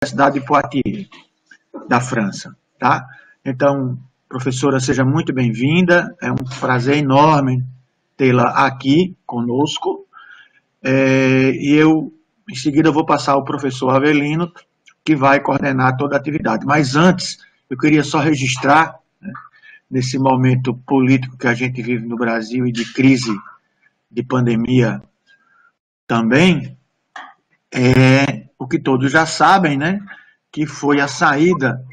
Universidade de Poitiers, da França, tá? Então, professora, seja muito bem-vinda, é um prazer enorme tê-la aqui conosco, e eu, em seguida, vou passar ao professor Avelino, que vai coordenar toda a atividade. Mas antes, eu queria só registrar, né, nesse momento político que a gente vive no Brasil e de crise de pandemia também, o que todos já sabem, né, que foi a saída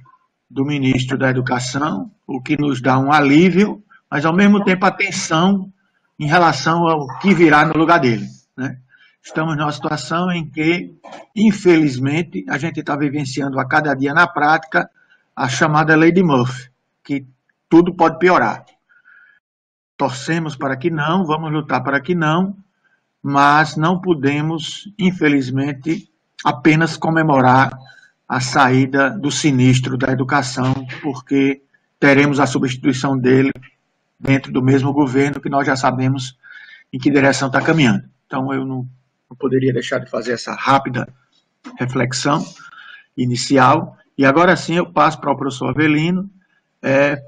do ministro da Educação, o que nos dá um alívio, mas ao mesmo tempo atenção em relação ao que virá no lugar dele, né? Estamos numa situação em que, infelizmente, a gente está vivenciando a cada dia na prática a chamada lei de Murphy, que tudo pode piorar. Torcemos para que não, vamos lutar para que não, mas não podemos, infelizmente, apenas comemorar a saída do sinistro da educação, porque teremos a substituição dele dentro do mesmo governo, que nós já sabemos em que direção está caminhando. Então, eu não poderia deixar de fazer essa rápida reflexão inicial. E agora sim eu passo para o professor Avelino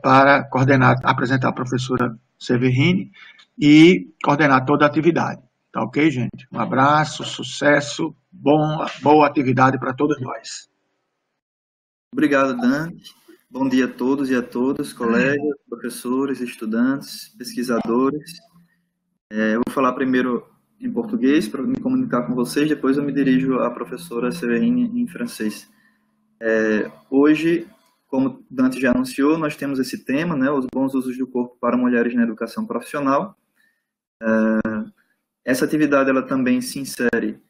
para coordenar, apresentar a professora Severine e coordenar toda a atividade. Tá ok, gente? Um abraço, sucesso, boa atividade para todos nós. Obrigado, Dante. Bom dia a todos e a todas, colegas, professores, estudantes, pesquisadores. Eu vou falar primeiro em português para me comunicar com vocês, depois eu me dirijo à professora Severine em francês. Hoje, como Dante já anunciou, nós temos esse tema, né, os bons usos do corpo para mulheres na educação profissional. Essa atividade ela também se insere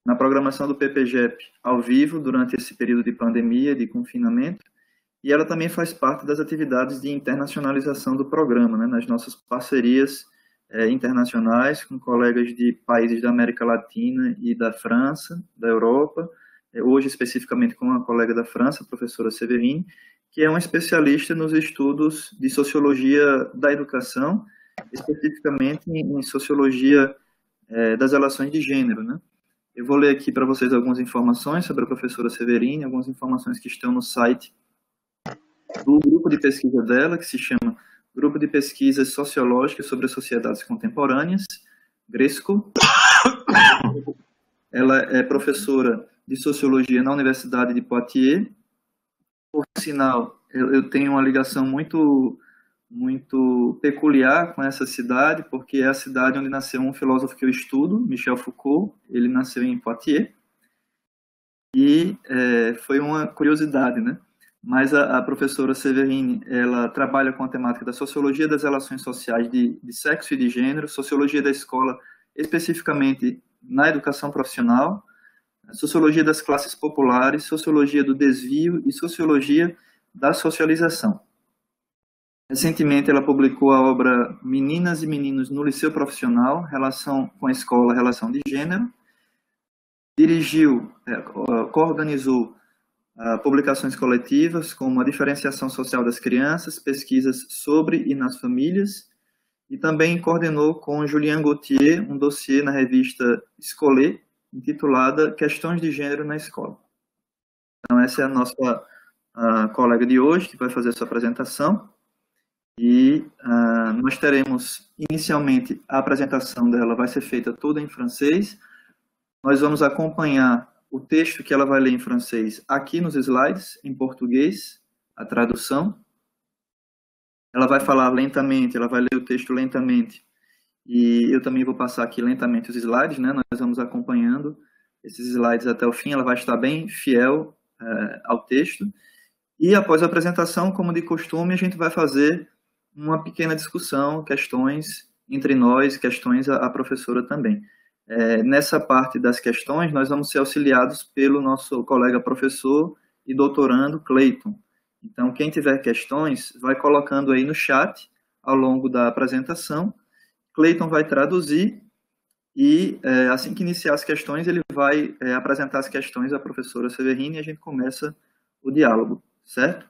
na programação do PPGEP ao vivo durante esse período de pandemia, de confinamento, e ela também faz parte das atividades de internacionalização do programa, né, nas nossas parcerias internacionais com colegas de países da América Latina e da França, da Europa, hoje especificamente com uma colega da França, a professora Severine, que é uma especialista nos estudos de sociologia da educação, especificamente em sociologia das relações de gênero, né? Eu vou ler aqui para vocês algumas informações sobre a professora Severine, algumas informações que estão no site do grupo de pesquisa dela, que se chama Grupo de Pesquisas Sociológicas sobre as Sociedades Contemporâneas, GRESCO. Ela é professora de Sociologia na Universidade de Poitiers. Por sinal, eu tenho uma ligação muito peculiar com essa cidade, porque é a cidade onde nasceu um filósofo que eu estudo, Michel Foucault. Ele nasceu em Poitiers. E foi uma curiosidade, né? Mas a professora Severine, ela trabalha com a temática da sociologia das relações sociais de sexo e de gênero, sociologia da escola, especificamente na educação profissional, sociologia das classes populares, sociologia do desvio e sociologia da socialização. Recentemente, ela publicou a obra Meninas e Meninos no Liceu Profissional, Relação com a Escola, Relação de Gênero, coorganizou publicações coletivas como a diferenciação social das crianças, pesquisas sobre e nas famílias, e também coordenou com Julien Gauthier um dossiê na revista Escolet, intitulada Questões de Gênero na Escola. Então, essa é a nossa colega de hoje, que vai fazer a sua apresentação, e nós teremos, inicialmente, a apresentação dela vai ser feita toda em francês. Nós vamos acompanhar o texto que ela vai ler em francês aqui nos slides, em português, a tradução. Ela vai falar lentamente, ela vai ler o texto lentamente, e eu também vou passar aqui lentamente os slides, né? Nós vamos acompanhando esses slides até o fim, ela vai estar bem fiel ao texto. E após a apresentação, como de costume, a gente vai fazer uma pequena discussão, questões entre nós, questões à professora também. Nessa parte das questões, nós vamos ser auxiliados pelo nosso colega professor e doutorando, Cleiton. Então, quem tiver questões, vai colocando aí no chat ao longo da apresentação. Cleiton vai traduzir e, assim que iniciar as questões, ele vai apresentar as questões à professora Severine e a gente começa o diálogo, certo?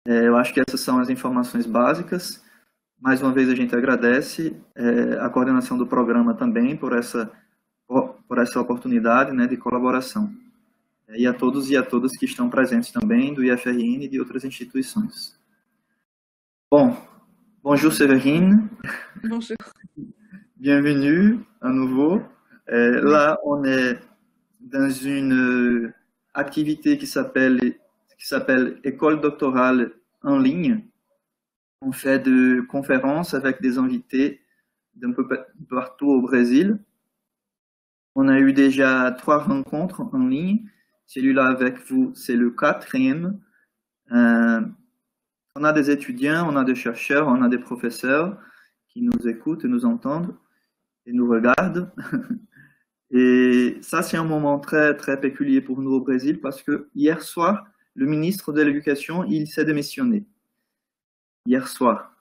Eu acho que essas são as informações básicas. Mais uma vez a gente agradece a coordenação do programa também por essa oportunidade, né, de colaboração. e a todos e a todas que estão presentes também do IFRN e de outras instituições. Bon, bonjour Séverine. Bonjour. Bienvenue à nouveau. Là, on est dans une activité qui s'appelle École doctorale en ligne. On fait de conférences avec des invités d'un peu partout au Brésil. On a eu déjà 3 rencontres en ligne. Celui-là avec vous, c'est le 4e. On a des étudiants, on a des chercheurs, on a des professeurs qui nous écoutent et nous entendent et nous regardent. Et ça, c'est un moment très, très péculier pour nous au Brésil parce que hier soir, le ministre de l'Éducation, il s'est démissionné. Hier soir.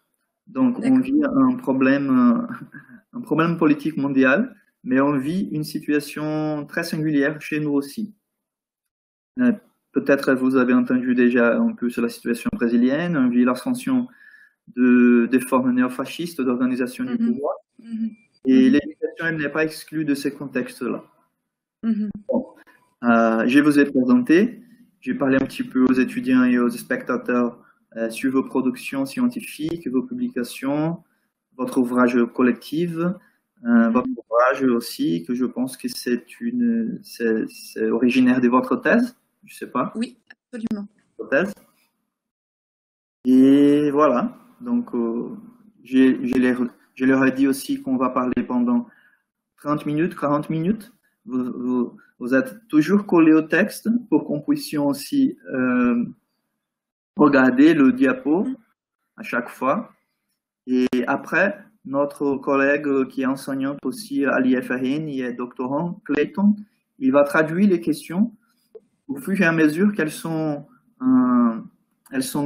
Donc, on vit un problème politique mondial, mais on vit une situation très singulière chez nous aussi. Peut-être vous avez entendu déjà un peu sur la situation brésilienne, on vit l'ascension des formes néofascistes d'organisation du pouvoir, et l'éducation, elle n'est pas exclue de ces contextes-là. Bon, je vous ai présenté, j'ai parlé un petit peu aux étudiants et aux spectateurs sur vos productions scientifiques, vos publications, votre ouvrage collectif, votre ouvrage aussi, que je pense que c'est originaire de votre thèse, je ne sais pas. Oui, absolument. Votre thèse. Et voilà, donc je leur ai dit aussi qu'on va parler pendant 30 minutes, 40 minutes. Vous êtes toujours collés au texte pour qu'on puisse aussi regarder le diapo à chaque fois. Et après, notre collègue qui est enseignante aussi à l'IFRN, il est doctorant, Clayton, il va traduire les questions au fur et à mesure qu'elles sont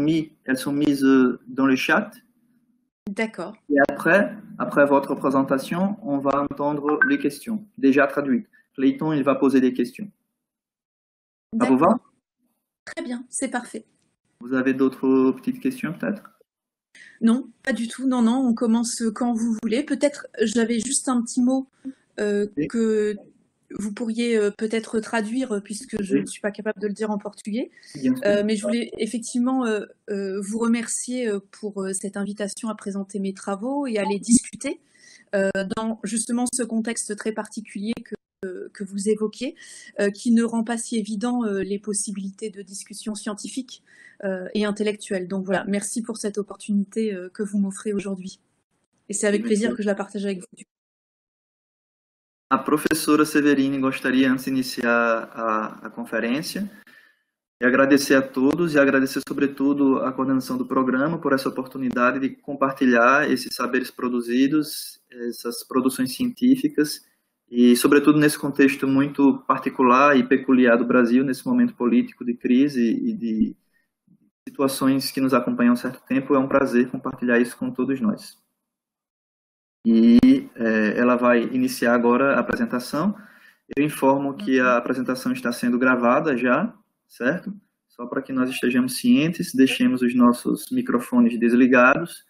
mises dans le chat. D'accord. Et après votre présentation, on va entendre les questions déjà traduites. Clayton, il va poser des questions. Ça vous va? Très bien, c'est parfait. Vous avez d'autres petites questions peut-être? Non, pas du tout. Non, on commence quand vous voulez. Peut-être, j'avais juste un petit mot que vous pourriez peut-être traduire, puisque je ne suis pas capable de le dire en portugais. Mais je voulais effectivement vous remercier pour cette invitation à présenter mes travaux et à les discuter dans justement ce contexte très particulier que vous évoquiez, qui ne rend pas si évident les possibilités de discussion scientifique et intellectuelle. Donc voilà, merci pour cette opportunité que vous m'offrez aujourd'hui. Et c'est avec plaisir que je la partage avec vous. A professora Séverine gostaria, antes de iniciar a conferência, de agradecer a todos e agradecer, sobretudo, a coordenação do programa por essa oportunidade de compartilhar esses saberes produzidos, essas produções científicas, e, sobretudo, nesse contexto muito particular e peculiar do Brasil, nesse momento político de crise e de situações que nos acompanham há um certo tempo. É um prazer compartilhar isso com todos nós. E ela vai iniciar agora a apresentação. Eu informo que a apresentação está sendo gravada já, certo? Só para que nós estejamos cientes, deixemos os nossos microfones desligados.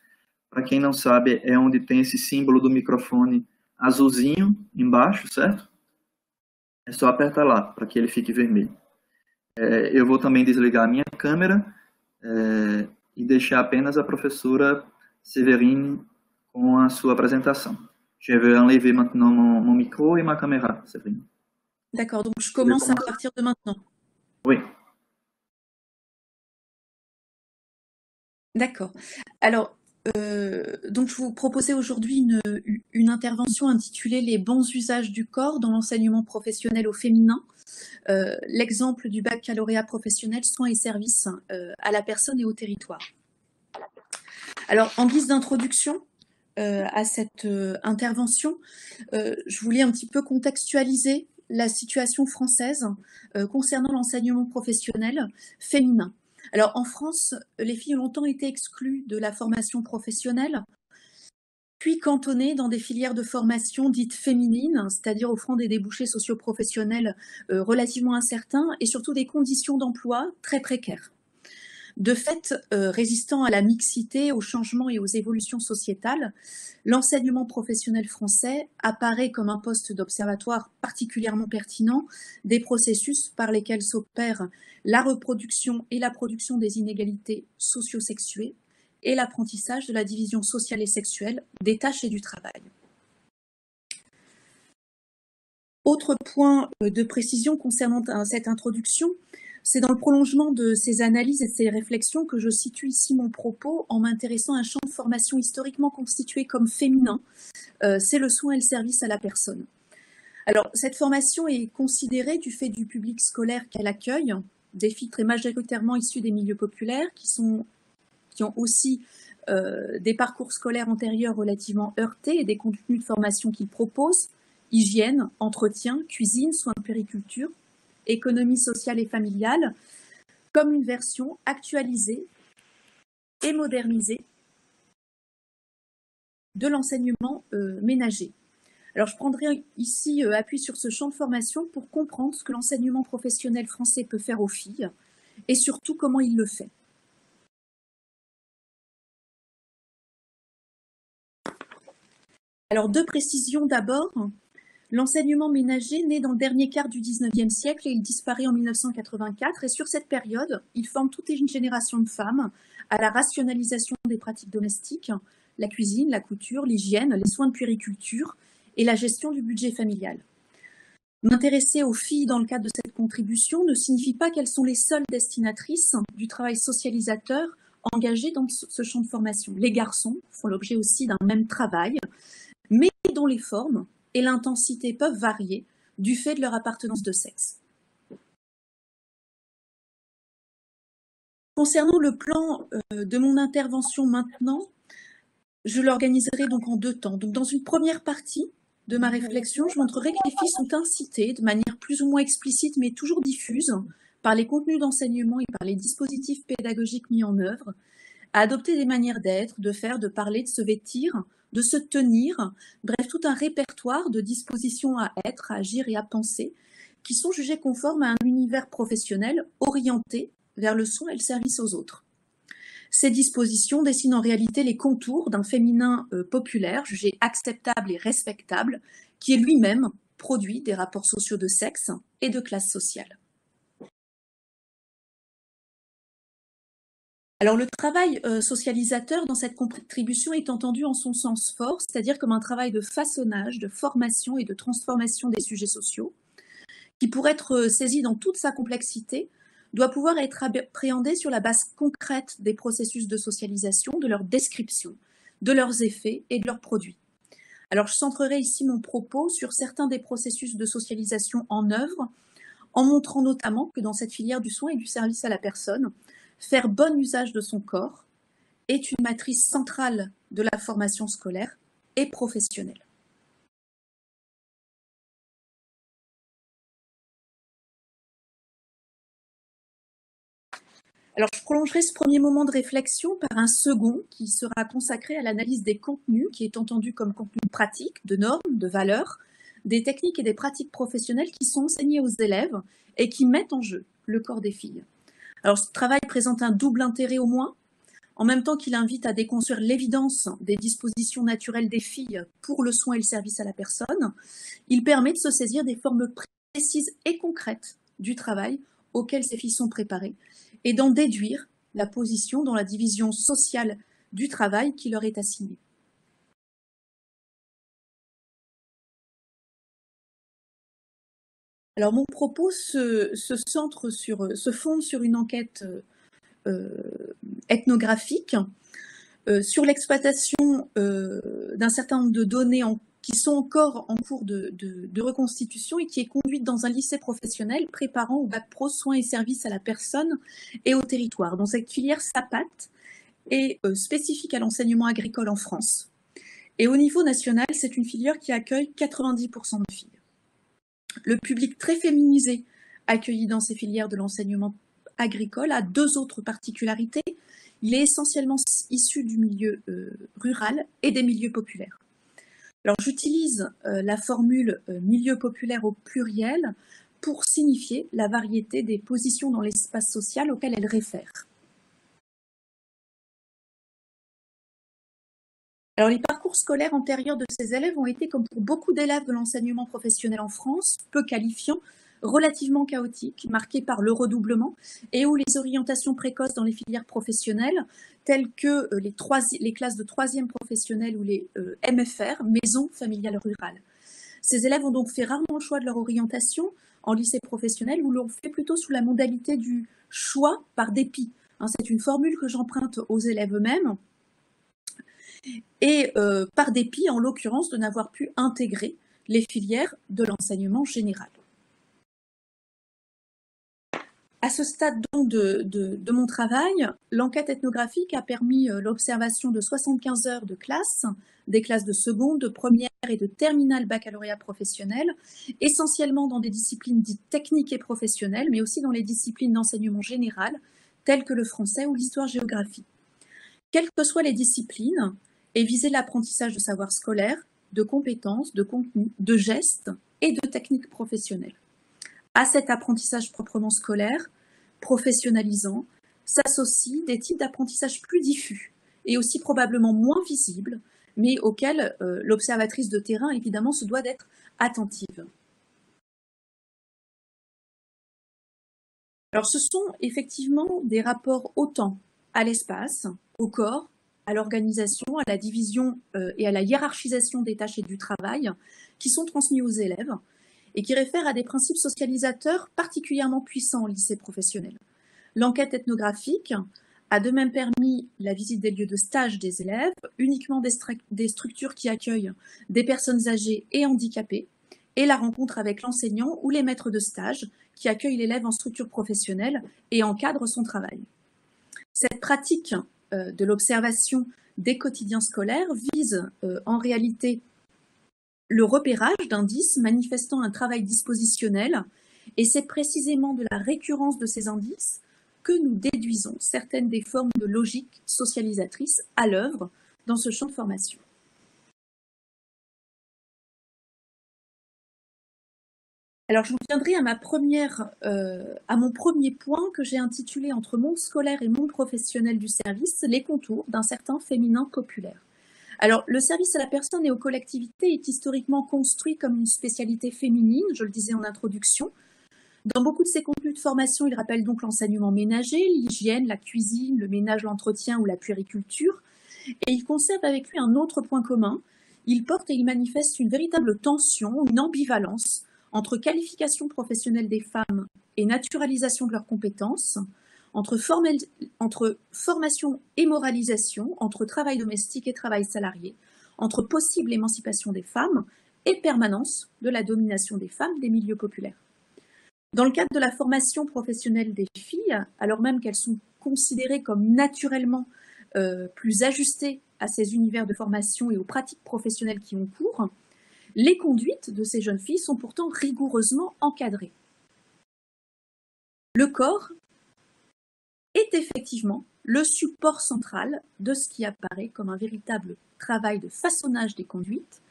Para quem não sabe, é onde tem esse símbolo do microfone azulzinho embaixo, certo? É só apertar lá, para que ele fique vermelho. Eu vou também desligar a minha câmera e deixar apenas a professora Séverine com a sua apresentação. Je vais enlever maintenant mon micro et ma caméra, Séverine. D'accord, donc je commence à partir de maintenant. Oui. D'accord. Alors, donc je vous proposais aujourd'hui une intervention intitulée « Les bons usages du corps dans l'enseignement professionnel au féminin ». L'exemple du baccalauréat professionnel soins et services à la personne et au territoire. Alors, en guise d'introduction à cette intervention, je voulais un petit peu contextualiser la situation française concernant l'enseignement professionnel féminin. Alors, en France, les filles ont longtemps été exclues de la formation professionnelle, puis cantonnées dans des filières de formation dites féminines, c'est-à-dire offrant des débouchés socio-professionnels relativement incertains et surtout des conditions d'emploi très précaires. De fait, résistant à la mixité, aux changements et aux évolutions sociétales, l'enseignement professionnel français apparaît comme un poste d'observatoire particulièrement pertinent des processus par lesquels s'opèrent la reproduction et la production des inégalités socio-sexuées et l'apprentissage de la division sociale et sexuelle des tâches et du travail. Autre point de précision concernant cette introduction, c'est dans le prolongement de ces analyses et de ces réflexions que je situe ici mon propos en m'intéressant à un champ de formation historiquement constitué comme féminin, c'est le soin et le service à la personne. Alors, cette formation est considérée du fait du public scolaire qu'elle accueille, des filles très majoritairement issues des milieux populaires, qui ont aussi des parcours scolaires antérieurs relativement heurtés et des contenus de formation qu'ils proposent, hygiène, entretien, cuisine, soins de puériculture, économie sociale et familiale, comme une version actualisée et modernisée de l'enseignement ménager. Alors, je prendrai ici appui sur ce champ de formation pour comprendre ce que l'enseignement professionnel français peut faire aux filles et surtout comment il le fait. Alors, deux précisions d'abord. L'enseignement ménager naît dans le dernier quart du XIXe siècle et il disparaît en 1984. Et sur cette période, il forme toute une génération de femmes à la rationalisation des pratiques domestiques, la cuisine, la couture, l'hygiène, les soins de puériculture et la gestion du budget familial. M'intéresser aux filles dans le cadre de cette contribution ne signifie pas qu'elles sont les seules destinatrices du travail socialisateur engagé dans ce champ de formation. Les garçons font l'objet aussi d'un même travail, mais dont les formes et l'intensité peuvent varier du fait de leur appartenance de sexe. Concernant le plan de mon intervention maintenant, je l'organiserai donc en deux temps. Donc, dans une première partie de ma réflexion, je montrerai que les filles sont incitées de manière plus ou moins explicite, mais toujours diffuse, par les contenus d'enseignement et par les dispositifs pédagogiques mis en œuvre, à adopter des manières d'être, de faire, de parler, de se vêtir, de se tenir, bref, tout un répertoire de dispositions à être, à agir et à penser, qui sont jugées conformes à un univers professionnel orienté vers le soin et le service aux autres. Ces dispositions dessinent en réalité les contours d'un féminin populaire, jugé acceptable et respectable, qui est lui-même produit des rapports sociaux de sexe et de classe sociale. Alors, le travail socialisateur dans cette contribution est entendu en son sens fort, c'est-à-dire comme un travail de façonnage, de formation et de transformation des sujets sociaux, qui, pour être saisi dans toute sa complexité, doit pouvoir être appréhendé sur la base concrète des processus de socialisation, de leur description, de leurs effets et de leurs produits. Alors, je centrerai ici mon propos sur certains des processus de socialisation en œuvre, en montrant notamment que dans cette filière du soin et du service à la personne, faire bon usage de son corps est une matrice centrale de la formation scolaire et professionnelle. Alors, je prolongerai ce premier moment de réflexion par un second qui sera consacré à l'analyse des contenus, qui est entendu comme contenu pratique, de normes, de valeurs, des techniques et des pratiques professionnelles qui sont enseignées aux élèves et qui mettent en jeu le corps des filles. Alors, ce travail présente un double intérêt au moins. En même temps qu'il invite à déconstruire l'évidence des dispositions naturelles des filles pour le soin et le service à la personne, il permet de se saisir des formes précises et concrètes du travail auquel ces filles sont préparées et d'en déduire la position dans la division sociale du travail qui leur est assignée. Alors, mon propos se fonde sur une enquête ethnographique sur l'exploitation d'un certain nombre de données qui sont encore en cours de reconstitution et qui est conduite dans un lycée professionnel préparant au bac pro soins et services à la personne et au territoire. Donc, cette filière SAPAT est spécifique à l'enseignement agricole en France. Et au niveau national, c'est une filière qui accueille 90% de filles. Le public très féminisé accueilli dans ces filières de l'enseignement agricole a deux autres particularités. Il est essentiellement issu du milieu rural et des milieux populaires. Alors, j'utilise la formule milieu populaire au pluriel pour signifier la variété des positions dans l'espace social auquel elle réfère. Alors, les parcours scolaires antérieurs de ces élèves ont été, comme pour beaucoup d'élèves de l'enseignement professionnel en France, peu qualifiants, relativement chaotiques, marqués par le redoublement et où les orientations précoces dans les filières professionnelles, telles que les classes de 3e professionnelle ou les MFR, maisons familiales rurales. Ces élèves ont donc fait rarement le choix de leur orientation en lycée professionnel ou l'ont fait plutôt sous la modalité du choix par dépit. C'est une formule que j'emprunte aux élèves eux-mêmes. Et par dépit, en l'occurrence, de n'avoir pu intégrer les filières de l'enseignement général. À ce stade donc de mon travail, l'enquête ethnographique a permis l'observation de 75 heures de classe, des classes de seconde, de première et de terminale baccalauréat professionnel, essentiellement dans des disciplines dites techniques et professionnelles, mais aussi dans les disciplines d'enseignement général, telles que le français ou l'histoire-géographie. Quelles que soient les disciplines, et viser l'apprentissage de savoirs scolaires, de compétences, de contenus, de gestes et de techniques professionnelles. À cet apprentissage proprement scolaire, professionnalisant, s'associent des types d'apprentissage plus diffus et aussi probablement moins visibles, mais auxquels l'observatrice de terrain, évidemment, se doit d'être attentive. Alors, ce sont effectivement des rapports au temps, à l'espace, au corps, à l'organisation, à la division et à la hiérarchisation des tâches et du travail qui sont transmis aux élèves et qui réfèrent à des principes socialisateurs particulièrement puissants au lycée professionnel. L'enquête ethnographique a de même permis la visite des lieux de stage des élèves, uniquement des structures qui accueillent des personnes âgées et handicapées, et la rencontre avec l'enseignant ou les maîtres de stage qui accueillent l'élève en structure professionnelle et encadrent son travail. Cette pratique de l'observation des quotidiens scolaires vise en réalité le repérage d'indices manifestant un travail dispositionnel, et c'est précisément de la récurrence de ces indices que nous déduisons certaines des formes de logique socialisatrice à l'œuvre dans ce champ de formation. Alors, j'en viendrai à mon premier point que j'ai intitulé « Entre monde scolaire et monde professionnel du service, les contours d'un certain féminin populaire ». Alors, le service à la personne et aux collectivités est historiquement construit comme une spécialité féminine, je le disais en introduction. Dans beaucoup de ses contenus de formation, il rappelle donc l'enseignement ménager, l'hygiène, la cuisine, le ménage, l'entretien ou la puériculture. Et il conserve avec lui un autre point commun. Il porte et il manifeste une véritable tension, une ambivalence entre qualification professionnelle des femmes et naturalisation de leurs compétences, entre formation et moralisation, entre travail domestique et travail salarié, entre possible émancipation des femmes et permanence de la domination des femmes des milieux populaires. Dans le cadre de la formation professionnelle des filles, alors même qu'elles sont considérées comme naturellement plus ajustées à ces univers de formation et aux pratiques professionnelles qui ont cours, les conduites de ces jeunes filles sont pourtant rigoureusement encadrées. Le corps est effectivement le support central de ce qui apparaît comme un véritable travail de façonnage des conduites.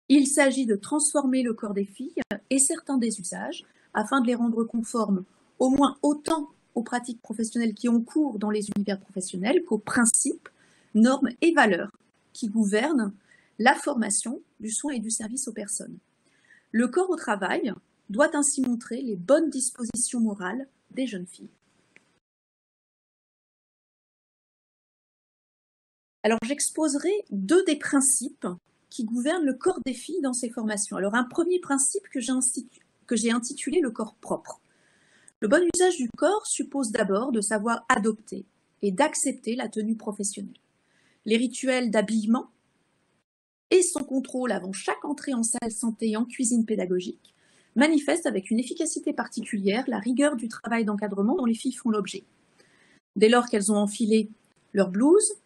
Il s'agit de transformer le corps des filles et certains des usages afin de les rendre conformes au moins autant aux pratiques professionnelles qui ont cours dans les univers professionnels qu'aux principes, normes et valeurs qui gouvernent la formation du soin et du service aux personnes. Le corps au travail doit ainsi montrer les bonnes dispositions morales des jeunes filles. Alors, j'exposerai deux des principes qui gouvernent le corps des filles dans ces formations. Alors, un premier principe que j'ai intitulé le corps propre. Le bon usage du corps suppose d'abord de savoir adopter et d'accepter la tenue professionnelle. Les rituels d'habillement et son contrôle avant chaque entrée en salle santé et en cuisine pédagogique manifestent avec une efficacité particulière la rigueur du travail d'encadrement dont les filles font l'objet. Dès lors qu'elles ont enfilé leur blouse,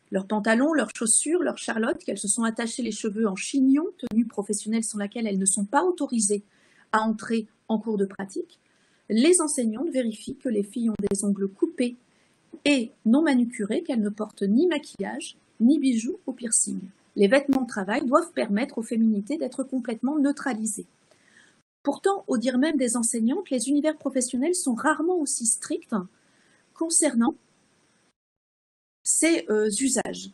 leurs pantalons, leurs chaussures, leurs charlottes, qu'elles se sont attachées les cheveux en chignon, tenue professionnelle sans laquelle elles ne sont pas autorisées à entrer en cours de pratique, les enseignantes vérifient que les filles ont des ongles coupés et non manucurés, qu'elles ne portent ni maquillage, ni bijoux ou piercing. Les vêtements de travail doivent permettre aux féminités d'être complètement neutralisées. Pourtant, au dire même des enseignantes, les univers professionnels sont rarement aussi stricts concernant ces usages.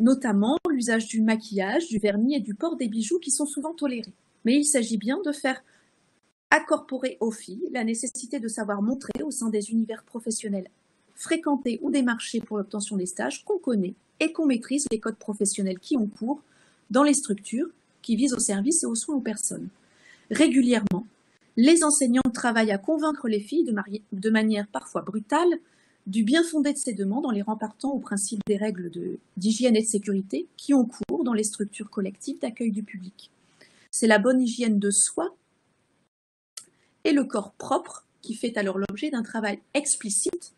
notamment l'usage du maquillage, du vernis et du port des bijoux qui sont souvent tolérés. Mais il s'agit bien de faire incorporer aux filles la nécessité de savoir montrer au sein des univers professionnels fréquentés ou démarchés pour l'obtention des stages qu'on connaît et qu'on maîtrise les codes professionnels qui ont cours dans les structures qui visent au service et aux soins aux personnes. Régulièrement, les enseignantes travaillent à convaincre les filles de manière parfois brutale du bien fondé de ces demandes en les rempartant au principe des règles d'hygiène et de sécurité qui ont cours dans les structures collectives d'accueil du public. C'est la bonne hygiène de soi et le corps propre qui fait alors l'objet d'un travail explicite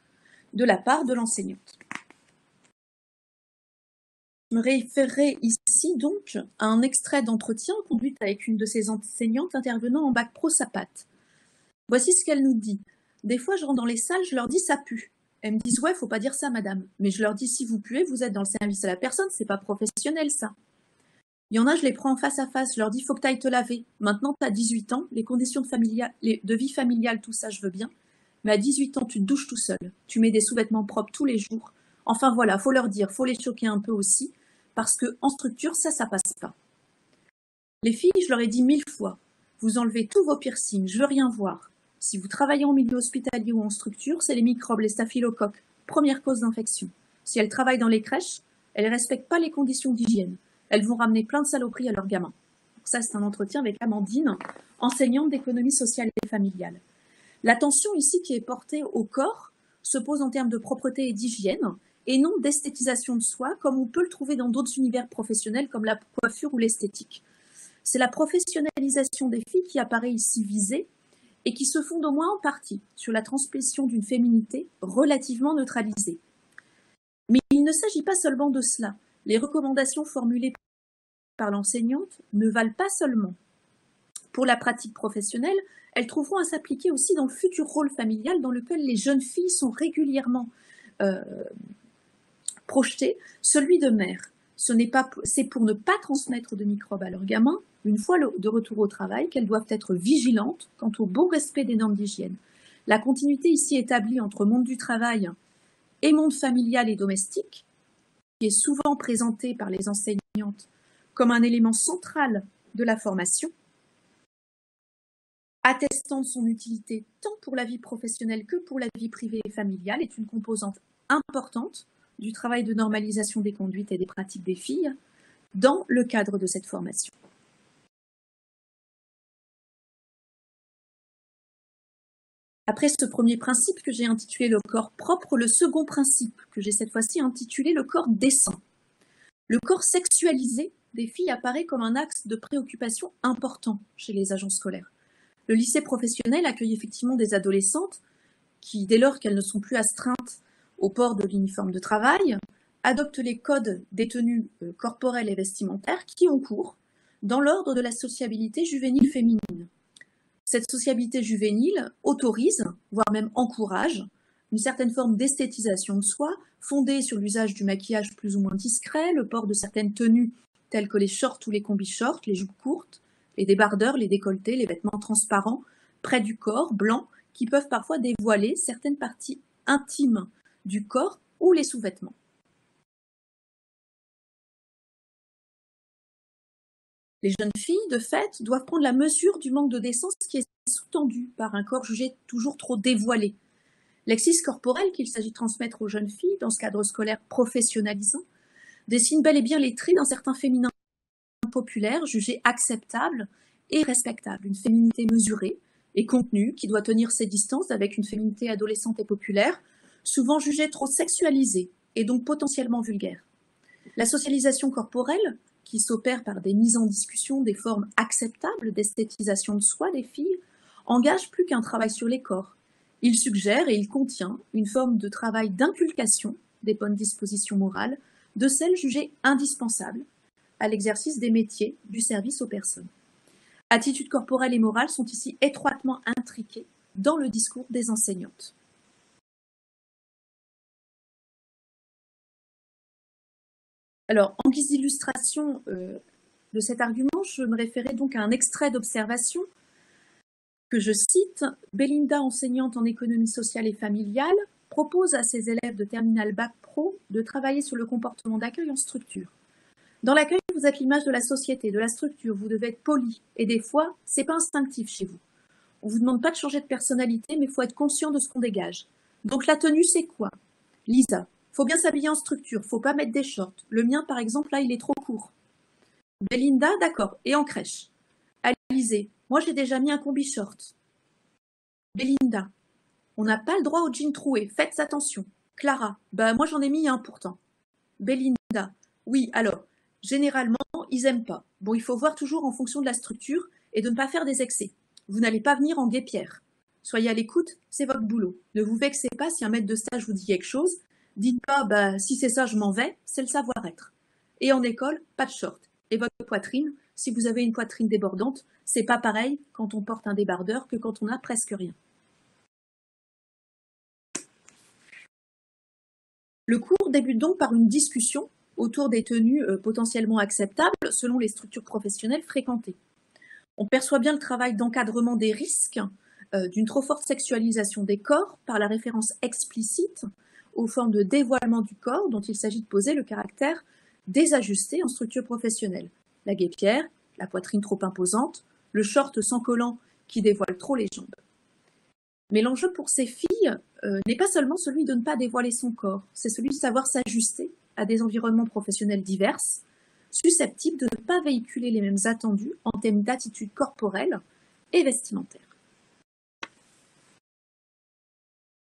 de la part de l'enseignante. Je me référerai ici donc à un extrait d'entretien conduit avec une de ces enseignantes intervenant en bac pro SAPAT. Voici ce qu'elle nous dit. Des fois, je rentre dans les salles, je leur dis « ça pue ». Elles me disent « ouais, faut pas dire ça, madame ». Mais je leur dis « si vous puez, vous êtes dans le service à la personne, c'est pas professionnel, ça ». Il y en a, je les prends en face à face, je leur dis « faut que tu ailles te laver ». Maintenant, tu as 18 ans, les conditions de vie familiale, tout ça, je veux bien. Mais à 18 ans, tu te douches tout seul, tu mets des sous-vêtements propres tous les jours. Enfin voilà, faut leur dire, faut les choquer un peu aussi, parce qu'en structure, ça passe pas. Les filles, je leur ai dit 1000 fois, vous enlevez tous vos piercings, je veux rien voir. Si vous travaillez en milieu hospitalier ou en structure, c'est les microbes, les staphylocoques, première cause d'infection. Si elles travaillent dans les crèches, elles ne respectent pas les conditions d'hygiène. Elles vont ramener plein de saloperies à leurs gamins. Donc ça, c'est un entretien avec Amandine, enseignante d'économie sociale et familiale. L'attention ici qui est portée au corps se pose en termes de propreté et d'hygiène, et non d'esthétisation de soi, comme on peut le trouver dans d'autres univers professionnels comme la coiffure ou l'esthétique. C'est la professionnalisation des filles qui apparaît ici visée et qui se fonde au moins en partie sur la transmission d'une féminité relativement neutralisée. Mais il ne s'agit pas seulement de cela. Les recommandations formulées par l'enseignante ne valent pas seulement pour la pratique professionnelle, elles trouveront à s'appliquer aussi dans le futur rôle familial dans lequel les jeunes filles sont régulièrement projetées, celui de mère. C'est pour ne pas transmettre de microbes à leurs gamins, une fois de retour au travail, qu'elles doivent être vigilantes quant au bon respect des normes d'hygiène. La continuité ici établie entre monde du travail et monde familial et domestique, qui est souvent présentée par les enseignantes comme un élément central de la formation, attestant de son utilité tant pour la vie professionnelle que pour la vie privée et familiale, est une composante importante du travail de normalisation des conduites et des pratiques des filles dans le cadre de cette formation. Après ce premier principe que j'ai intitulé le corps propre, le second principe que j'ai cette fois-ci intitulé le corps décent. Le corps sexualisé des filles apparaît comme un axe de préoccupation important chez les agents scolaires. Le lycée professionnel accueille effectivement des adolescentes qui, dès lors qu'elles ne sont plus astreintes au port de l'uniforme de travail, adoptent les codes des tenues corporelles et vestimentaires qui ont cours dans l'ordre de la sociabilité juvénile féminine. Cette sociabilité juvénile autorise, voire même encourage, une certaine forme d'esthétisation de soi, fondée sur l'usage du maquillage plus ou moins discret, le port de certaines tenues telles que les shorts ou les combi-shorts, les jupes courtes, les débardeurs, les décolletés, les vêtements transparents, près du corps, blancs, qui peuvent parfois dévoiler certaines parties intimes du corps ou les sous-vêtements. Les jeunes filles, de fait, doivent prendre la mesure du manque de décence qui est sous-tendu par un corps jugé toujours trop dévoilé. L'exis corporel qu'il s'agit de transmettre aux jeunes filles dans ce cadre scolaire professionnalisant dessine bel et bien les traits d'un certain féminin populaire jugé acceptable et respectable, une féminité mesurée et contenue qui doit tenir ses distances avec une féminité adolescente et populaire, souvent jugée trop sexualisée et donc potentiellement vulgaire. La socialisation corporelle, qui s'opère par des mises en discussion des formes acceptables d'esthétisation de soi des filles, engage plus qu'un travail sur les corps. Il suggère et il contient une forme de travail d'inculcation des bonnes dispositions morales, de celles jugées indispensables à l'exercice des métiers du service aux personnes. Attitudes corporelles et morales sont ici étroitement intriquées dans le discours des enseignantes. Alors, en guise d'illustration de cet argument, je me référais donc à un extrait d'observation que je cite. Belinda, enseignante en économie sociale et familiale, propose à ses élèves de terminale Bac Pro de travailler sur le comportement d'accueil en structure. Dans l'accueil, vous êtes l'image de la société, de la structure, vous devez être poli. Et des fois, c'est pas instinctif chez vous. On vous demande pas de changer de personnalité, mais il faut être conscient de ce qu'on dégage. Donc la tenue, c'est quoi? Lisa, faut bien s'habiller en structure, faut pas mettre des shorts. Le mien, par exemple, là, il est trop court. Belinda, d'accord, et en crèche. Alizé, moi j'ai déjà mis un combi short. Belinda, on n'a pas le droit au jean troué, faites attention. Clara, bah moi j'en ai mis un pourtant. Belinda, oui, alors, généralement, ils aiment pas. Bon, il faut voir toujours en fonction de la structure et de ne pas faire des excès. Vous n'allez pas venir en guêpière. Soyez à l'écoute, c'est votre boulot. Ne vous vexez pas si un maître de stage vous dit quelque chose. Dites pas, bah, si c'est ça, je m'en vais, c'est le savoir-être. Et en école, pas de short. Et votre poitrine, si vous avez une poitrine débordante, c'est pas pareil quand on porte un débardeur que quand on a presque rien. Le cours débute donc par une discussion autour des tenues potentiellement acceptables selon les structures professionnelles fréquentées. On perçoit bien le travail d'encadrement des risques d'une trop forte sexualisation des corps par la référence explicite aux formes de dévoilement du corps dont il s'agit de poser le caractère désajusté en structure professionnelle. La guêpière, la poitrine trop imposante, le short sans collant qui dévoile trop les jambes. Mais l'enjeu pour ces filles n'est pas seulement celui de ne pas dévoiler son corps, c'est celui de savoir s'ajuster à des environnements professionnels divers, susceptibles de ne pas véhiculer les mêmes attendus en termes d'attitude corporelle et vestimentaire.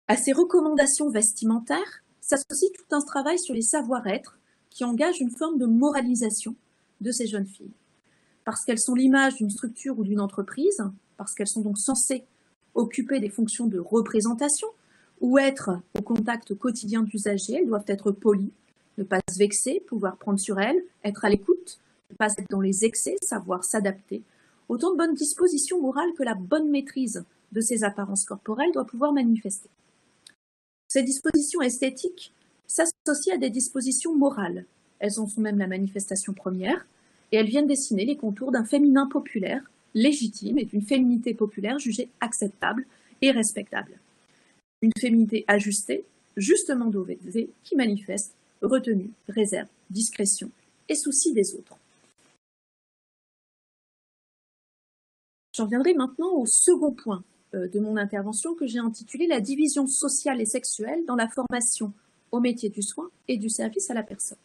À ces recommandations vestimentaires s'associe tout un travail sur les savoir-être qui engage une forme de moralisation de ces jeunes filles. Parce qu'elles sont l'image d'une structure ou d'une entreprise, parce qu'elles sont donc censées occuper des fonctions de représentation ou être au contact quotidien d'usagers, elles doivent être polies, ne pas se vexer, pouvoir prendre sur elles, être à l'écoute, ne pas être dans les excès, savoir s'adapter. Autant de bonnes dispositions morales que la bonne maîtrise de ces apparences corporelles doit pouvoir manifester. Ces dispositions esthétiques s'associent à des dispositions morales. Elles en sont même la manifestation première, et elles viennent dessiner les contours d'un féminin populaire, légitime, et d'une féminité populaire jugée acceptable et respectable. Une féminité ajustée, justement dosée, qui manifeste retenue, réserve, discrétion et souci des autres. J'en viendrai maintenant au second point de mon intervention que j'ai intitulé « La division sociale et sexuelle dans la formation au métier du soin et du service à la personne ».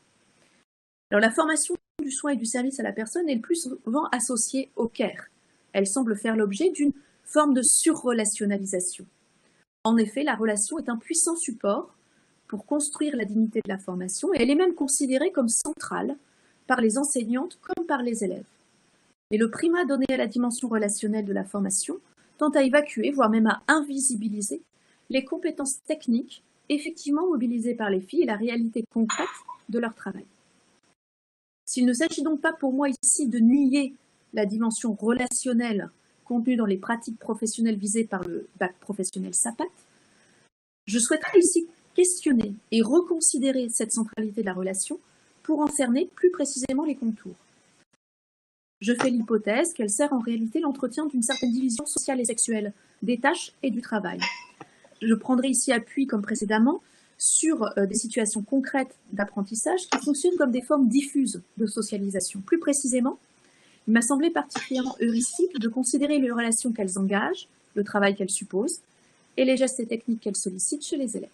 Alors la formation du soin et du service à la personne est le plus souvent associée au care. Elle semble faire l'objet d'une forme de surrelationnalisation. En effet, la relation est un puissant support pour construire la dignité de la formation et elle est même considérée comme centrale par les enseignantes comme par les élèves. Mais le primat donné à la dimension relationnelle de la formation tend à évacuer, voire même à invisibiliser, les compétences techniques effectivement mobilisées par les filles et la réalité concrète de leur travail. S'il ne s'agit donc pas pour moi ici de nier la dimension relationnelle contenue dans les pratiques professionnelles visées par le bac professionnel SAPAT, je souhaiterais ici questionner et reconsidérer cette centralité de la relation pour en cerner plus précisément les contours. Je fais l'hypothèse qu'elle sert en réalité l'entretien d'une certaine division sociale et sexuelle des tâches et du travail. Je prendrai ici appui, comme précédemment, sur des situations concrètes d'apprentissage qui fonctionnent comme des formes diffuses de socialisation. Plus précisément, il m'a semblé particulièrement heuristique de considérer les relations qu'elles engagent, le travail qu'elles supposent, et les gestes et techniques qu'elles sollicitent chez les élèves.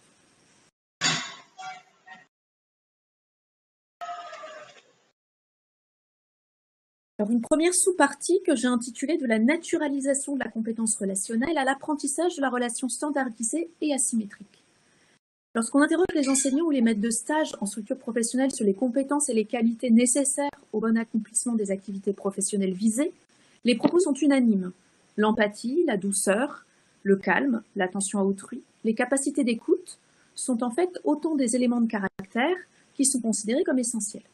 Alors, une première sous-partie que j'ai intitulée de la naturalisation de la compétence relationnelle à l'apprentissage de la relation standardisée et asymétrique. Lorsqu'on interroge les enseignants ou les maîtres de stage en structure professionnelle sur les compétences et les qualités nécessaires au bon accomplissement des activités professionnelles visées, les propos sont unanimes. L'empathie, la douceur, le calme, l'attention à autrui, les capacités d'écoute sont en fait autant des éléments de caractère qui sont considérés comme essentiels.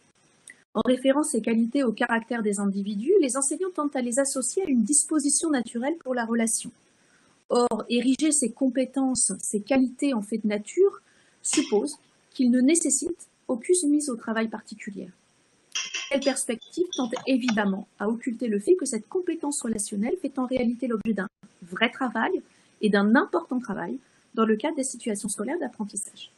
En référant ces qualités au caractère des individus, les enseignants tentent à les associer à une disposition naturelle pour la relation. Or, ériger ces compétences, ces qualités en fait de nature, suppose qu'ils ne nécessitent aucune mise au travail particulière. Cette perspective tente évidemment à occulter le fait que cette compétence relationnelle fait en réalité l'objet d'un vrai travail et d'un important travail dans le cadre des situations scolaires d'apprentissage.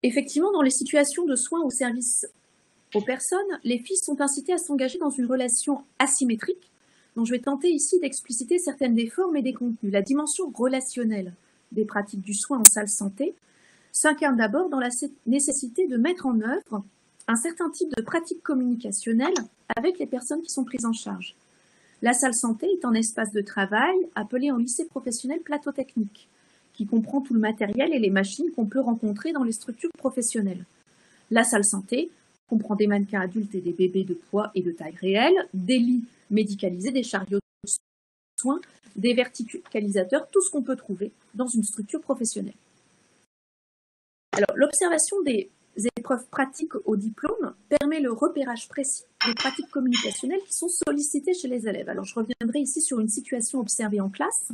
Effectivement, dans les situations de soins au service aux personnes, les filles sont incitées à s'engager dans une relation asymétrique, dont je vais tenter ici d'expliciter certaines des formes et des contenus. La dimension relationnelle des pratiques du soin en salle santé s'incarne d'abord dans la nécessité de mettre en œuvre un certain type de pratiques communicationnelles avec les personnes qui sont prises en charge. La salle santé est un espace de travail appelé en lycée professionnel plateau technique, qui comprend tout le matériel et les machines qu'on peut rencontrer dans les structures professionnelles. La salle santé comprend des mannequins adultes et des bébés de poids et de taille réelle, des lits médicalisés, des chariots de soins, des verticalisateurs, tout ce qu'on peut trouver dans une structure professionnelle. Alors, l'observation des épreuves pratiques au diplôme permet le repérage précis des pratiques communicationnelles qui sont sollicitées chez les élèves. Alors, je reviendrai ici sur une situation observée en classe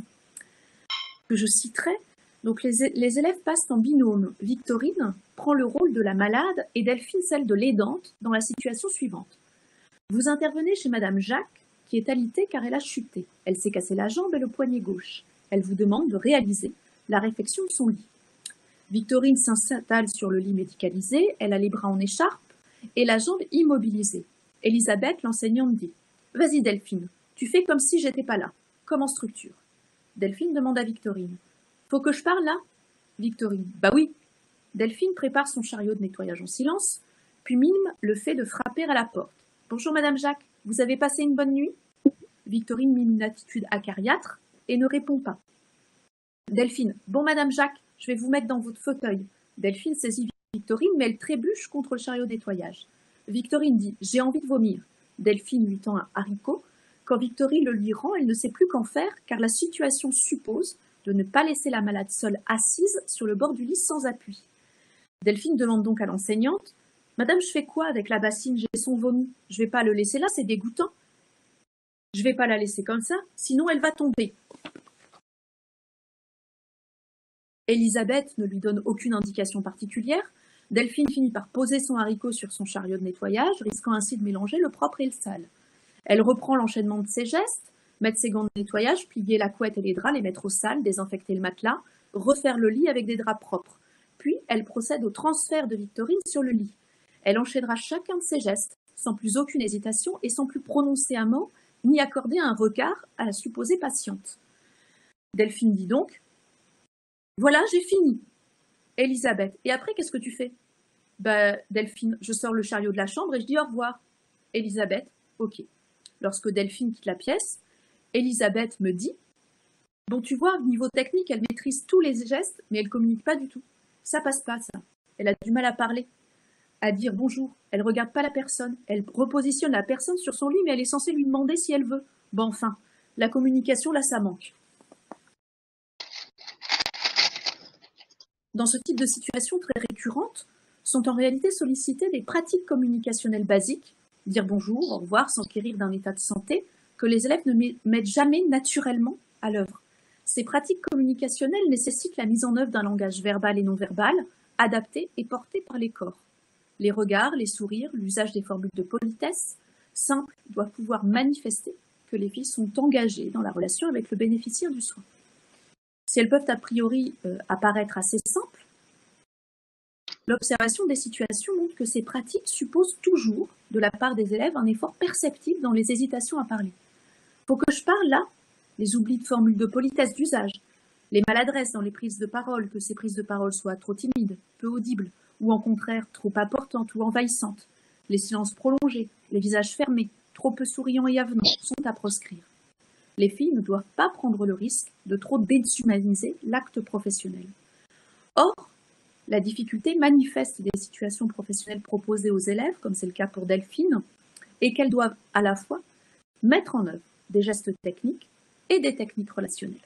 que je citerai. Donc, les élèves passent en binôme. Victorine prend le rôle de la malade et Delphine celle de l'aidante dans la situation suivante. Vous intervenez chez Madame Jacques, qui est alitée car elle a chuté. Elle s'est cassé la jambe et le poignet gauche. Elle vous demande de réaliser la réfection de son lit. Victorine s'installe sur le lit médicalisé, elle a les bras en écharpe et la jambe immobilisée. Elisabeth, l'enseignante, dit « Vas-y Delphine, tu fais comme si j'étais pas là, comme en structure. » Delphine demande à Victorine « Faut que je parle là ?» Victorine « Bah oui. » Delphine prépare son chariot de nettoyage en silence, puis mime le fait de frapper à la porte. « Bonjour Madame Jacques, vous avez passé une bonne nuit ?» Victorine mime une attitude acariâtre et ne répond pas. Delphine « Bon Madame Jacques, je vais vous mettre dans votre fauteuil. » Delphine saisit Victorine, mais elle trébuche contre le chariot de nettoyage. Victorine dit « J'ai envie de vomir. » Delphine lui tend un haricot. Quand Victorine le lui rend, elle ne sait plus qu'en faire, car la situation suppose de ne pas laisser la malade seule assise sur le bord du lit sans appui. Delphine demande donc à l'enseignante « Madame, je fais quoi avec la bassine? J'ai son vomi. Je vais pas le laisser là, c'est dégoûtant. Je vais pas la laisser comme ça, sinon elle va tomber. » Elisabeth ne lui donne aucune indication particulière. Delphine finit par poser son haricot sur son chariot de nettoyage, risquant ainsi de mélanger le propre et le sale. Elle reprend l'enchaînement de ses gestes, mettre ses gants de nettoyage, plier la couette et les draps, les mettre au sale, désinfecter le matelas, refaire le lit avec des draps propres. Puis, elle procède au transfert de Victorine sur le lit. Elle enchaînera chacun de ses gestes, sans plus aucune hésitation et sans plus prononcer un mot, ni accorder un regard à la supposée patiente. Delphine dit donc « Voilà, j'ai fini. » Elisabeth, et après, qu'est-ce que tu fais? Delphine, je sors le chariot de la chambre et je dis au revoir. Elisabeth, ok. Lorsque Delphine quitte la pièce, Elisabeth me dit « Bon, tu vois, au niveau technique, elle maîtrise tous les gestes, mais elle communique pas du tout. Ça passe pas, ça. Elle a du mal à parler, à dire bonjour. Elle regarde pas la personne. Elle repositionne la personne sur son lit, mais elle est censée lui demander si elle veut. Bon, enfin, la communication, là, ça manque. » Dans ce type de situation très récurrente, sont en réalité sollicitées des pratiques communicationnelles basiques, dire bonjour, au revoir, s'enquérir d'un état de santé, que les élèves ne mettent jamais naturellement à l'œuvre. Ces pratiques communicationnelles nécessitent la mise en œuvre d'un langage verbal et non verbal, adapté et porté par les corps. Les regards, les sourires, l'usage des formules de politesse, simples, doivent pouvoir manifester que les filles sont engagées dans la relation avec le bénéficiaire du soin. Si elles peuvent a priori apparaître assez simples, l'observation des situations montre que ces pratiques supposent toujours, de la part des élèves, un effort perceptible dans les hésitations à parler. Faut que je parle là, les oublis de formules de politesse d'usage, les maladresses dans les prises de parole, que ces prises de parole soient trop timides, peu audibles, ou en contraire trop importantes ou envahissantes, les silences prolongés, les visages fermés, trop peu souriants et avenants, sont à proscrire. Les filles ne doivent pas prendre le risque de trop déshumaniser l'acte professionnel. Or, la difficulté manifeste des situations professionnelles proposées aux élèves, comme c'est le cas pour Delphine, est qu'elles doivent à la fois mettre en œuvre des gestes techniques et des techniques relationnelles.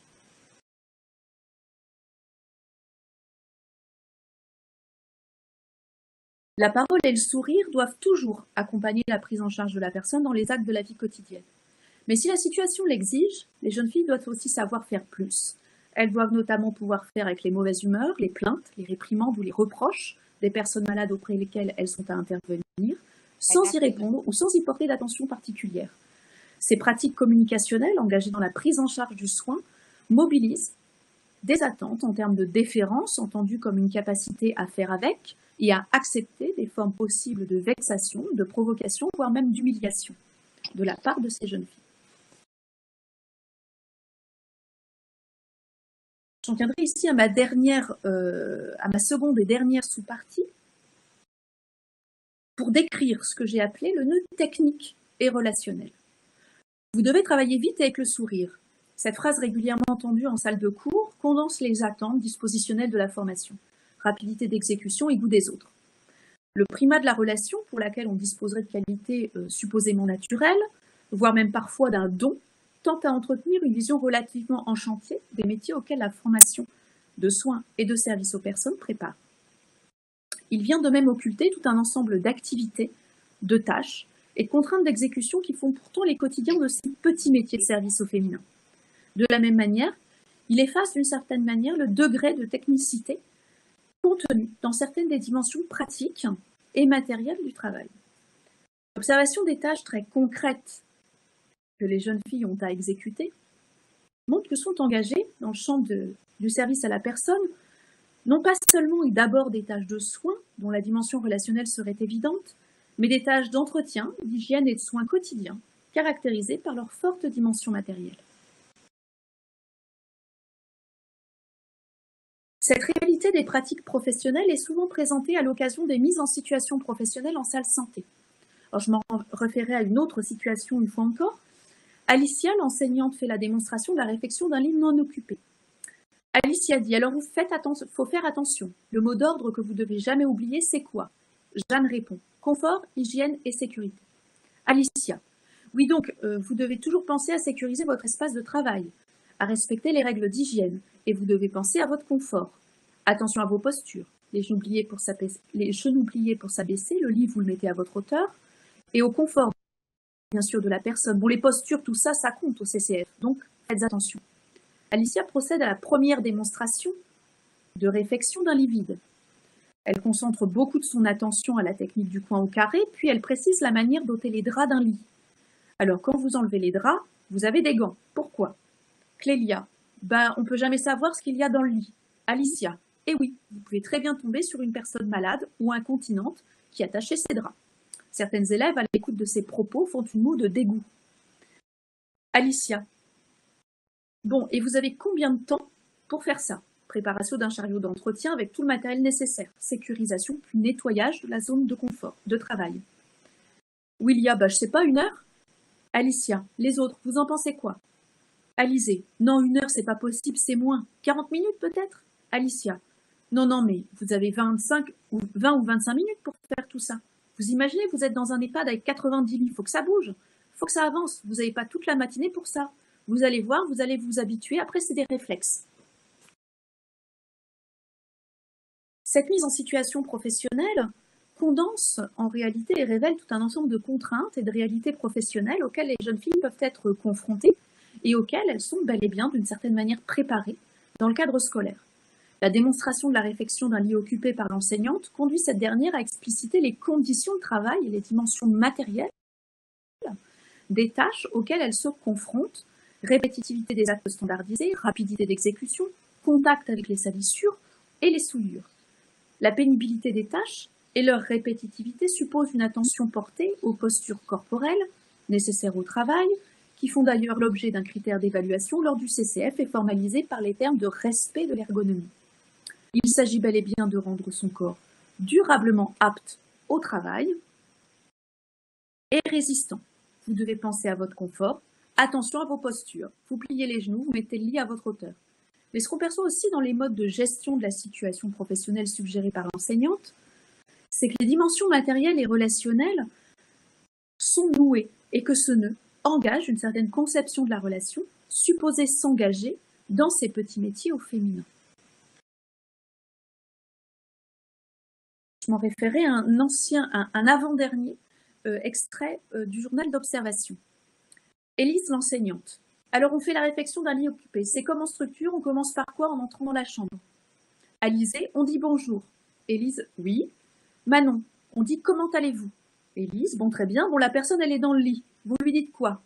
La parole et le sourire doivent toujours accompagner la prise en charge de la personne dans les actes de la vie quotidienne. Mais si la situation l'exige, les jeunes filles doivent aussi savoir faire plus. Elles doivent notamment pouvoir faire avec les mauvaises humeurs, les plaintes, les réprimandes ou les reproches des personnes malades auprès desquelles elles sont à intervenir, sans y répondre ou sans y porter d'attention particulière. Ces pratiques communicationnelles engagées dans la prise en charge du soin mobilise des attentes en termes de déférence, entendues comme une capacité à faire avec et à accepter des formes possibles de vexation, de provocation, voire même d'humiliation de la part de ces jeunes filles. J'en viendrai ici à ma seconde et dernière sous-partie pour décrire ce que j'ai appelé le nœud technique et relationnel. Vous devez travailler vite et avec le sourire. Cette phrase régulièrement entendue en salle de cours condense les attentes dispositionnelles de la formation, rapidité d'exécution et goût des autres. Le primat de la relation, pour laquelle on disposerait de qualités supposément naturelles, voire même parfois d'un don, tend à entretenir une vision relativement en chantier des métiers auxquels la formation de soins et de services aux personnes prépare. Il vient de même occulter tout un ensemble d'activités, de tâches et de contraintes d'exécution qui font pourtant les quotidiens de ces petits métiers de service au féminin. De la même manière, il efface d'une certaine manière le degré de technicité contenu dans certaines des dimensions pratiques et matérielles du travail. L'observation des tâches très concrètes que les jeunes filles ont à exécuter montre que sont engagées dans le champ du service à la personne non pas seulement et d'abord des tâches de soins dont la dimension relationnelle serait évidente, mais des tâches d'entretien, d'hygiène et de soins quotidiens caractérisées par leur forte dimension matérielle. Cette réalité des pratiques professionnelles est souvent présentée à l'occasion des mises en situation professionnelle en salle santé. Alors, je m'en référais à une autre situation une fois encore. Alicia, l'enseignante, fait la démonstration de la réfection d'un lit non occupé. Alicia dit, alors faut faire attention. Le mot d'ordre que vous devez jamais oublier, c'est quoi? Jeanne répond, confort, hygiène et sécurité. Alicia, oui donc, vous devez toujours penser à sécuriser votre espace de travail, à respecter les règles d'hygiène, et vous devez penser à votre confort. Attention à vos postures, les genoux pliés pour s'abaisser, le lit vous le mettez à votre hauteur, et au confort, bien sûr, de la personne. Bon, les postures, tout ça, ça compte au CCF, donc faites attention. Alicia procède à la première démonstration de réfection d'un lit vide. Elle concentre beaucoup de son attention à la technique du coin au carré, puis elle précise la manière d'ôter les draps d'un lit. Alors, quand vous enlevez les draps, vous avez des gants. Pourquoi? Clélia, on ne peut jamais savoir ce qu'il y a dans le lit. Alicia, eh oui, vous pouvez très bien tomber sur une personne malade ou incontinente qui attachait ses draps. Certaines élèves, à l'écoute de ces propos, font une moue de dégoût. Alicia, bon, et vous avez combien de temps pour faire ça? Préparation d'un chariot d'entretien avec tout le matériel nécessaire, sécurisation puis nettoyage de la zone de confort, de travail. Willia, je sais pas, 1 heure? Alicia, les autres, vous en pensez quoi? Alizée, non, 1 heure, c'est pas possible, c'est moins. 40 minutes peut-être? Alicia, non, mais vous avez 20 ou 25 minutes pour faire tout ça. Vous imaginez, vous êtes dans un EHPAD avec 90 lits, il faut que ça bouge, il faut que ça avance, vous n'avez pas toute la matinée pour ça. Vous allez voir, vous allez vous habituer, après c'est des réflexes. Cette mise en situation professionnelle condense en réalité et révèle tout un ensemble de contraintes et de réalités professionnelles auxquelles les jeunes filles peuvent être confrontées et auxquelles elles sont bel et bien d'une certaine manière préparées dans le cadre scolaire. La démonstration de la réfection d'un lit occupé par l'enseignante conduit cette dernière à expliciter les conditions de travail et les dimensions matérielles des tâches auxquelles elle se confronte, répétitivité des actes standardisés, rapidité d'exécution, contact avec les salissures et les souillures. La pénibilité des tâches et leur répétitivité supposent une attention portée aux postures corporelles nécessaires au travail, qui font d'ailleurs l'objet d'un critère d'évaluation lors du CCF et formalisé par les termes de respect de l'ergonomie. Il s'agit bel et bien de rendre son corps durablement apte au travail et résistant. Vous devez penser à votre confort, attention à vos postures, vous pliez les genoux, vous mettez le lit à votre hauteur. Mais ce qu'on perçoit aussi dans les modes de gestion de la situation professionnelle suggérés par l'enseignante, c'est que les dimensions matérielles et relationnelles sont nouées et que ce nœud engage une certaine conception de la relation supposée s'engager dans ces petits métiers au féminin. Je m'en référais à un avant-dernier extrait du journal d'observation. Élise, l'enseignante. Alors on fait la réflexion d'un lit occupé. C'est comme en structure, on commence par quoi en entrant dans la chambre? Alizée, on dit bonjour. Élise, oui. Manon, on dit comment allez-vous? Élise, bon très bien, bon la personne elle est dans le lit. Vous lui dites quoi?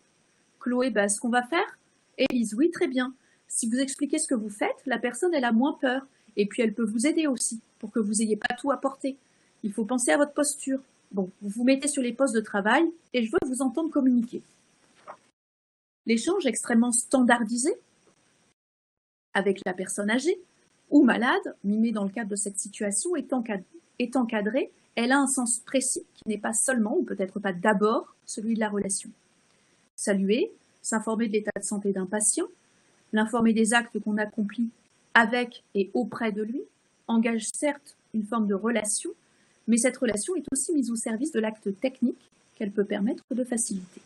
Chloé, ce qu'on va faire? Élise, oui très bien. Si vous expliquez ce que vous faites, la personne, elle a moins peur. Et puis, elle peut vous aider aussi, pour que vous n'ayez pas tout à porter. Il faut penser à votre posture. Bon, vous vous mettez sur les postes de travail et je veux vous entendre communiquer. L'échange extrêmement standardisé avec la personne âgée ou malade, mimée dans le cadre de cette situation, est encadré. Elle a un sens précis qui n'est pas seulement, ou peut-être pas d'abord, celui de la relation. Saluer, s'informer de l'état de santé d'un patient, l'informer des actes qu'on accomplit avec et auprès de lui, engage certes une forme de relation, mais cette relation est aussi mise au service de l'acte technique qu'elle peut permettre de faciliter.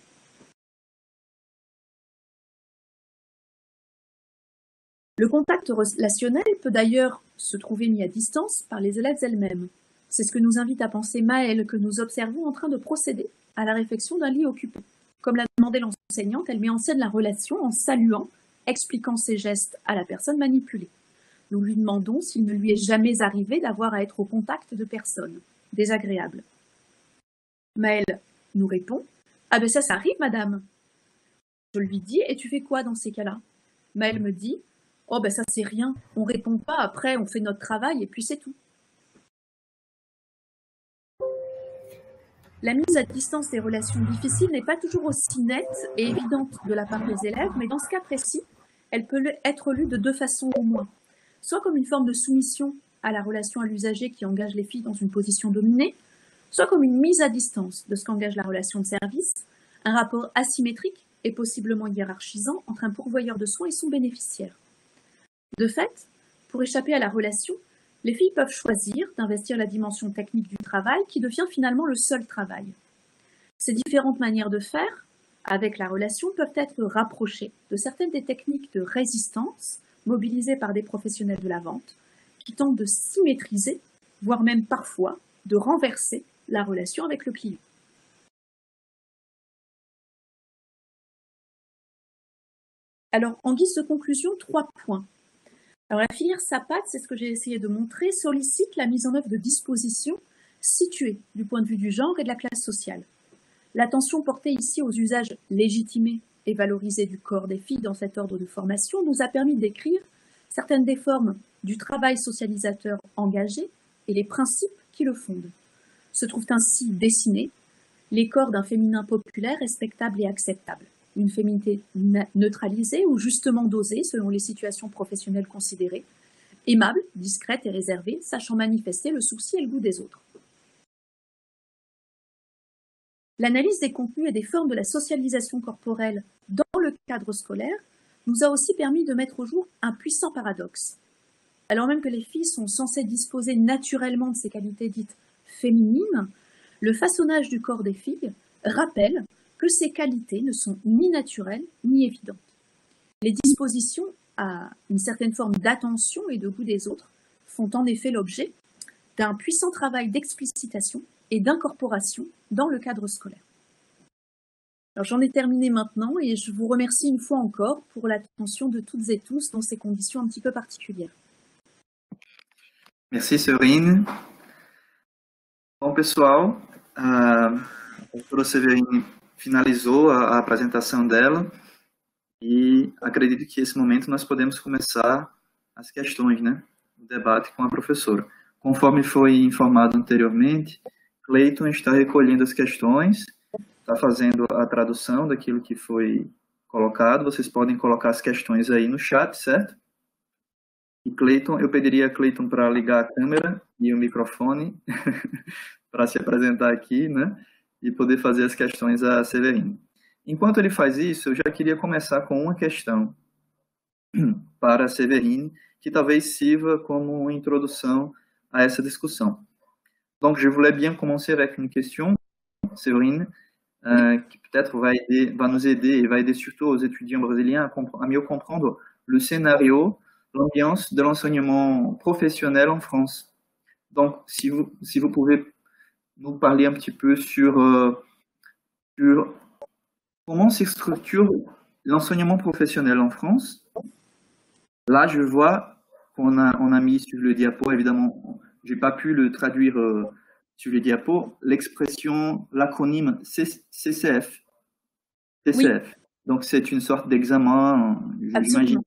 Le contact relationnel peut d'ailleurs se trouver mis à distance par les élèves elles-mêmes. C'est ce que nous invite à penser Maëlle, que nous observons en train de procéder à la réflexion d'un lit occupé. Comme l'a demandé l'enseignante, elle met en scène la relation en saluant, expliquant ses gestes à la personne manipulée. Nous lui demandons s'il ne lui est jamais arrivé d'avoir à être au contact de personnes désagréables. Maëlle nous répond « Ah ben ça arrive, madame !» Je lui dis « Et tu fais quoi dans ces cas-là » Maëlle me dit « Oh ben ça c'est rien, on répond pas, après on fait notre travail et puis c'est tout. » La mise à distance des relations difficiles n'est pas toujours aussi nette et évidente de la part des élèves, mais dans ce cas précis, elle peut être lue de deux façons au moins. Soit comme une forme de soumission à la relation à l'usager qui engage les filles dans une position dominée, soit comme une mise à distance de ce qu'engage la relation de service, un rapport asymétrique et possiblement hiérarchisant entre un pourvoyeur de soins et son bénéficiaire. De fait, pour échapper à la relation, les filles peuvent choisir d'investir la dimension technique du travail qui devient finalement le seul travail. Ces différentes manières de faire avec la relation peuvent être rapprochées de certaines des techniques de résistance mobilisées par des professionnels de la vente qui tentent de symétriser, voire même parfois de renverser la relation avec le client. Alors, en guise de conclusion, 3 points. Alors, la filière SAPAT, c'est ce que j'ai essayé de montrer, sollicite la mise en œuvre de dispositions situées du point de vue du genre et de la classe sociale. L'attention portée ici aux usages légitimés et valorisés du corps des filles dans cet ordre de formation nous a permis d'écrire certaines des formes du travail socialisateur engagé et les principes qui le fondent. Se trouvent ainsi dessinés les corps d'un féminin populaire respectable et acceptable. Une féminité neutralisée ou justement dosée selon les situations professionnelles considérées, aimable, discrète et réservée, sachant manifester le souci et le goût des autres. L'analyse des contenus et des formes de la socialisation corporelle dans le cadre scolaire nous a aussi permis de mettre au jour un puissant paradoxe. Alors même que les filles sont censées disposer naturellement de ces qualités dites féminines, le façonnage du corps des filles rappelle que ces qualités ne sont ni naturelles ni évidentes. Les dispositions à une certaine forme d'attention et de goût des autres font en effet l'objet d'un puissant travail d'explicitation et d'incorporation dans le cadre scolaire. Alors j'en ai terminé maintenant et je vous remercie une fois encore pour l'attention de toutes et tous dans ces conditions un petit peu particulières. Merci, Severine. Bom, pessoal, a professora Severine finalizou a apresentação dela e acredito que nesse momento nós podemos começar as questões, né? O debate com a professora. Conforme foi informado anteriormente, Cleiton está recolhendo as questões, está fazendo a tradução daquilo que foi colocado. Vocês podem colocar as questões aí no chat, certo? E Cleiton, eu pediria a Cleiton para ligar a câmera e o microfone para se apresentar aqui, né? E poder fazer as questões a Severine. Enquanto ele faz isso, eu já queria começar com uma questão para a Severine, que talvez sirva como uma introdução à essa discussion. Donc, je voulais bien commencer avec une question, Séverine, qui peut-être va nous aider et va aider surtout aux étudiants brésiliens à mieux comprendre le scénario, l'ambiance de l'enseignement professionnel en France. Donc, si vous pouvez nous parler un petit peu sur comment se structure l'enseignement professionnel en France. Là, je vois qu'on a mis sur le diapo, évidemment, j'ai pas pu le traduire sur le diapo, l'expression, l'acronyme CCF. Oui. Donc, c'est une sorte d'examen, j'imagine.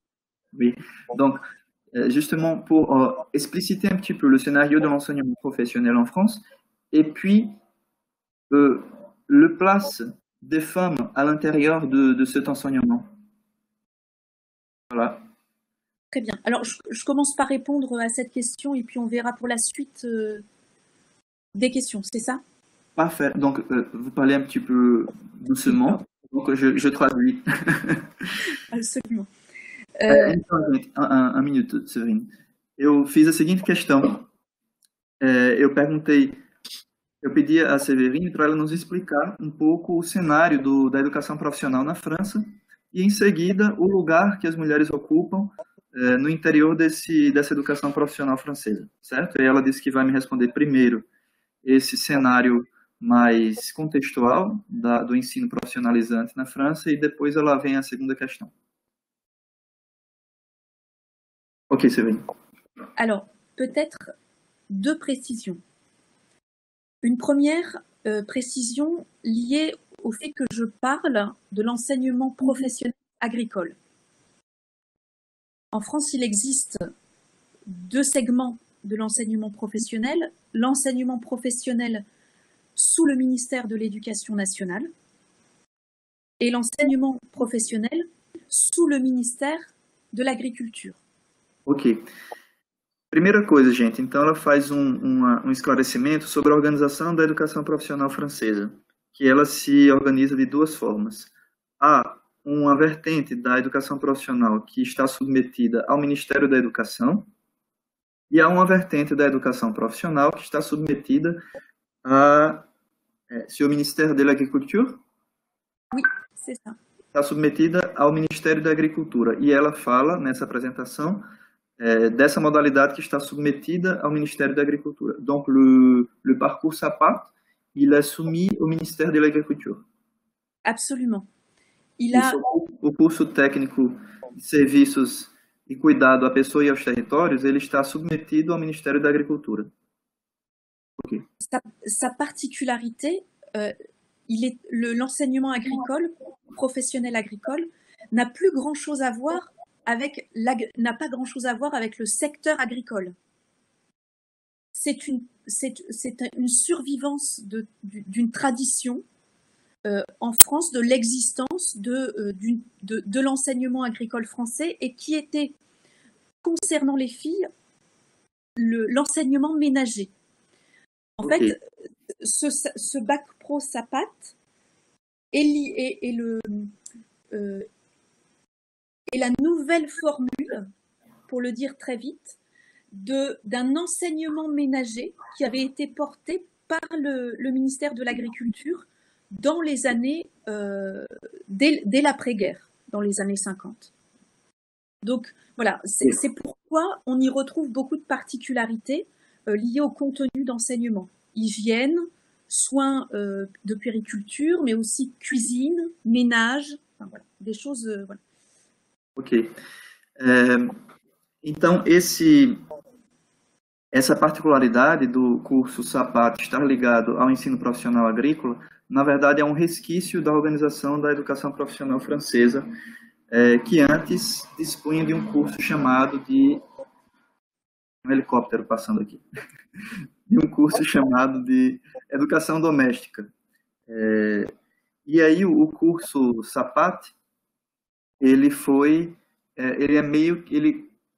Oui. Donc, justement, pour expliciter un petit peu le scénario de l'enseignement professionnel en France, et puis le place des femmes à l'intérieur de cet enseignement. Voilà. Très bien. Alors, je commence par répondre à cette question et puis on verra pour la suite des questions, c'est ça? Parfait. Donc, vous parlez un petit peu doucement, donc je traduis. Absolument. Então, gente, um minuto, Severino. Eu fiz a seguinte questão. Eu pedi a Severino para ela nos explicar um pouco o cenário da educação profissional na França e, em seguida, o lugar que as mulheres ocupam no interior dessa educação profissional francesa, certo? E ela disse que vai me responder primeiro esse cenário mais contextual do ensino profissionalizante na França e depois ela vem à segunda questão. Ok, Séverine. Alors, peut-être deux précisions. Une première précision liée au fait que je parle de l'enseignement professionnel agricole. En France, il existe deux segments de l'enseignement professionnel. L'enseignement professionnel sous le ministère de l'Éducation nationale et l'enseignement professionnel sous le ministère de l'Agriculture. Ok. Primeira coisa, gente, então ela faz um esclarecimento sobre a organização da educação profissional francesa, que ela se organiza de duas formas. Há uma vertente da educação profissional que está submetida ao Ministério da Educação e há uma vertente da educação profissional que está submetida ao Ministério de l'Agriculture? Oui, c'est ça. Está submetida ao Ministério da Agricultura. E ela fala, nessa apresentação, dessa modalidade que está submetida ao Ministério da Agricultura. Donc, le parcours SAPAT, il est soumis au Ministère de l'Agriculture. Absolument. O curso técnico de serviços e cuidado à pessoa e aos territórios, ele está submetido ao Ministério da Agricultura. Okay. Sa particularité, l'enseignement agricole, professionnel agricole, n'a pas grand-chose à voir avec le secteur agricole. C'est une survivance d'une tradition en France de l'existence de l'enseignement agricole français et qui était, concernant les filles, l'enseignement ménager. En fait, ce bac pro SAPAT est la nouvelle formule, pour le dire très vite, d'un enseignement ménager qui avait été porté par le ministère de l'Agriculture dans les années, dès l'après-guerre, dans les années 50. Donc voilà, c'est pourquoi on y retrouve beaucoup de particularités liées au contenu d'enseignement. Hygiène, soins de puériculture, mais aussi cuisine, ménage, enfin, voilà, des choses... voilà. Ok. Então, essa particularidade do curso SAPAT estar ligado ao ensino profissional agrícola, na verdade, é um resquício da organização da educação profissional francesa, que antes dispunha de um curso chamado de... Um helicóptero passando aqui. De um curso chamado de Educação Doméstica. E aí, o curso SAPAT, ele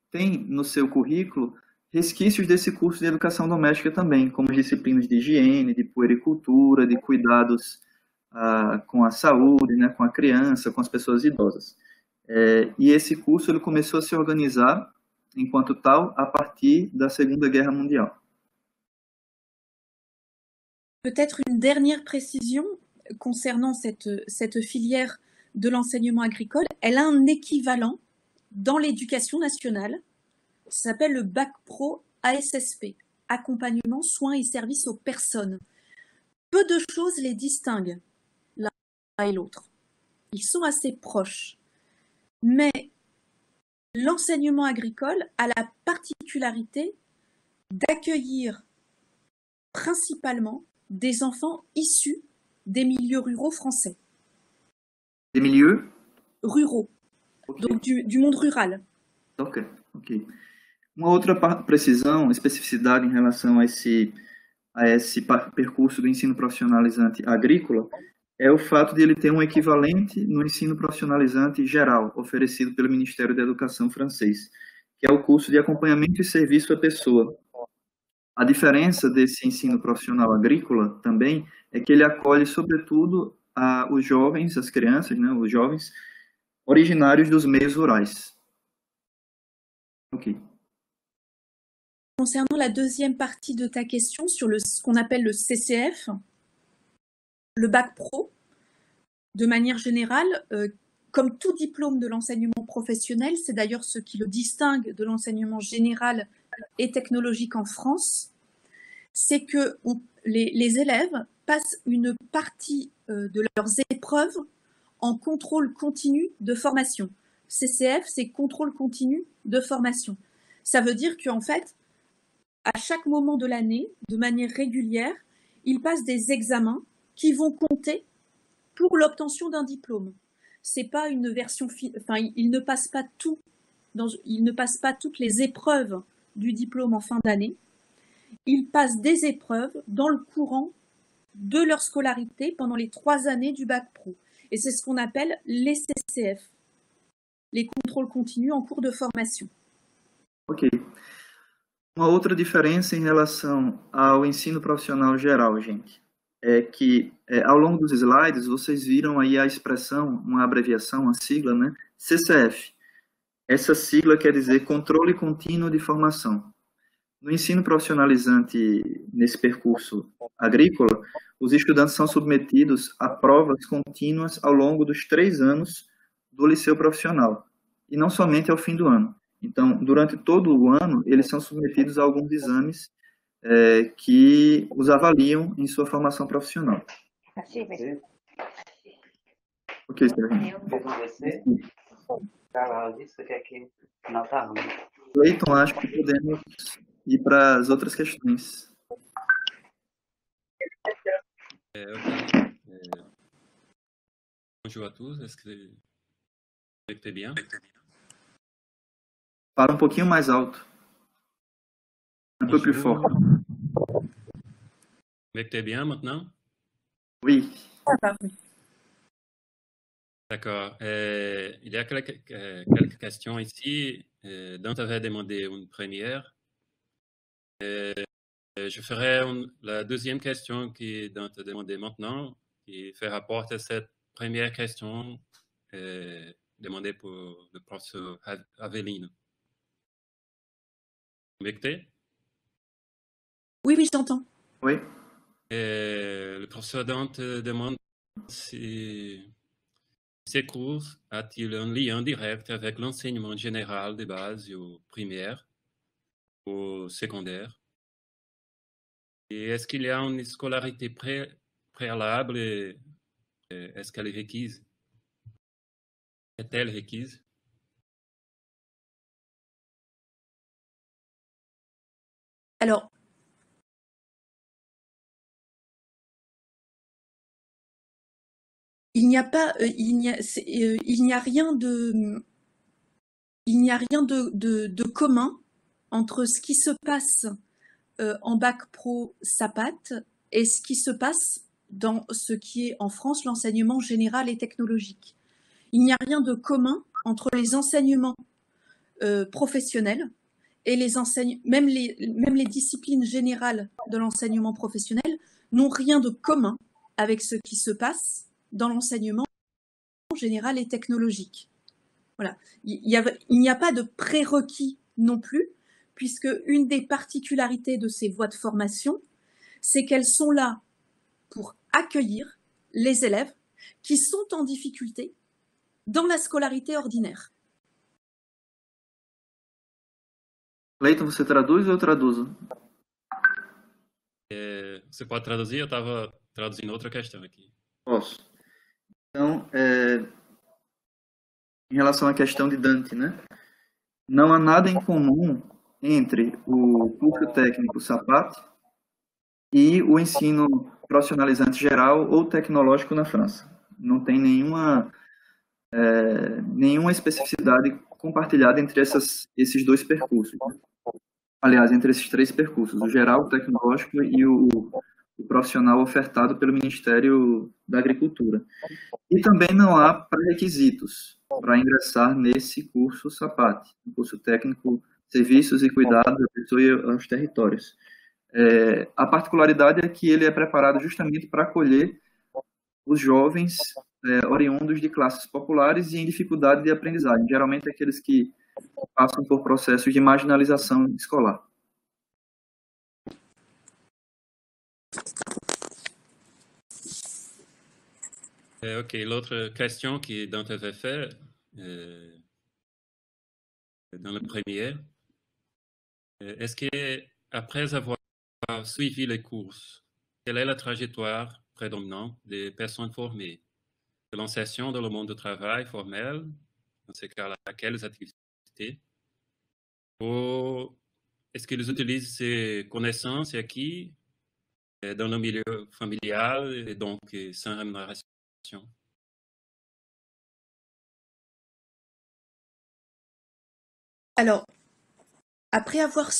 tem no seu currículo resquícios desse curso de educação doméstica também, como disciplinas de higiene, de puericultura, de cuidados com a saúde, né, com a criança, com as pessoas idosas. E esse curso ele começou a se organizar, enquanto tal, a partir da Segunda Guerra mondiale. Peut-être une dernière précision concernant cette filière de l'enseignement agricole. Elle a un équivalent dans l'éducation nationale, ça s'appelle le Bac Pro ASSP, accompagnement, soins et services aux personnes. Peu de choses les distinguent l'un et l'autre. Ils sont assez proches. Mais l'enseignement agricole a la particularité d'accueillir principalement des enfants issus des milieux ruraux français. Des milieux ruraux, okay. Donc du monde rural. Ok, ok. Uma outra precisão, especificidade em relação a esse percurso do ensino profissionalizante agrícola é o fato de ele ter um equivalente no ensino profissionalizante geral, oferecido pelo Ministério da Educação francês, que é o curso de acompanhamento e serviço à pessoa. A diferença desse ensino profissional agrícola também é que ele acolhe, sobretudo, os jovens, as crianças, né, os jovens originários dos meios rurais. Ok. Concernant la deuxième partie de ta question sur ce qu'on appelle le CCF, le bac pro, de manière générale, comme tout diplôme de l'enseignement professionnel, c'est d'ailleurs ce qui le distingue de l'enseignement général et technologique en France, c'est que les élèves passent une partie de leurs épreuves en contrôle continu de formation. CCF, c'est contrôle continu de formation. Ça veut dire qu'en fait, à chaque moment de l'année, de manière régulière, ils passent des examens qui vont compter pour l'obtention d'un diplôme. C'est pas une version, ils ne passent pas ils ne passent pas toutes les épreuves du diplôme en fin d'année. Ils passent des épreuves dans le courant de leur scolarité pendant les 3 années du bac pro. Et c'est ce qu'on appelle les CCF, les contrôles continus en cours de formation. Ok. Uma outra diferença em relação ao ensino profissional geral, gente, é que ao longo dos slides vocês viram aí a expressão, uma abreviação, uma sigla, né? CCF. Essa sigla quer dizer Controle Contínuo de Formação. No ensino profissionalizante, nesse percurso agrícola, os estudantes são submetidos a provas contínuas ao longo dos 3 anos do liceu profissional, e não somente ao fim do ano. Então, durante todo o ano, eles são submetidos a alguns exames que os avaliam em sua formação profissional. Ok, Cleiton, acho que podemos ir para as outras questões. Bonjour à tous, est-ce que vous m'entendez bien? Fala um pouquinho mais alto. Un peu plus fort. Vous m'entendez bien maintenant? Oui. D'accord. Il y a quelques questions ici. Dante avait demandé une première. Je ferai la deuxième question que Dante a demandé maintenant, qui fait rapport à cette première question demandée pour le professeur Avelino. Vous m'écoutez? Oui, oui, je t'entends. Oui. Le professeur Dante demande si ces cours a-t-il un lien direct avec l'enseignement général de base au primaire, au secondaire? Et est-ce qu'il y a une scolarité préalable et est-ce qu'elle est requise? Est-elle requise? Alors, il n'y a rien de commun entre ce qui se passe en bac pro SAPAT et ce qui se passe dans ce qui est en France l'enseignement général et technologique. Il n'y a rien de commun entre les enseignements professionnels et même les disciplines générales de l'enseignement professionnel n'ont rien de commun avec ce qui se passe dans l'enseignement général et technologique. Voilà. Il n'y a pas de prérequis non plus, puisque une des particularités de ces voies de formation, c'est qu'elles sont là pour accueillir les élèves qui sont en difficulté dans la scolarité ordinaire. Cleiton, você traduz ou eu traduzo? Você pode traduzir? Eu estava traduzindo outra questão aqui. Posso. Então, em relação à questão de Dante, né? Não há nada em comum entre o curso técnico SAPAT e o ensino profissionalizante geral ou tecnológico na França. Não tem nenhuma especificidade compartilhada entre esses dois percursos. Aliás, entre esses três percursos, o geral, o tecnológico e o profissional ofertado pelo Ministério da Agricultura. E também não há pré-requisitos para ingressar nesse curso SAPAT, um curso técnico, serviços e cuidados da pessoa e aos territórios. A particularidade é que ele é preparado justamente para acolher os jovens oriundos de classes populares e em dificuldade de aprendizagem, geralmente aqueles que passam por processos de marginalização escolar. Ok, l'autre question que Dante avait fait dans le premier, est-ce que après avoir suivi les courses, quelle est la trajectoire prédominante des personnes formées? De l'insertion dans le monde du travail formel, dans ce cas-là, quelles activités? Ou est-ce qu'ils utilisent ces connaissances acquises dans le milieu familial et donc sans rémunération? Alors, après avoir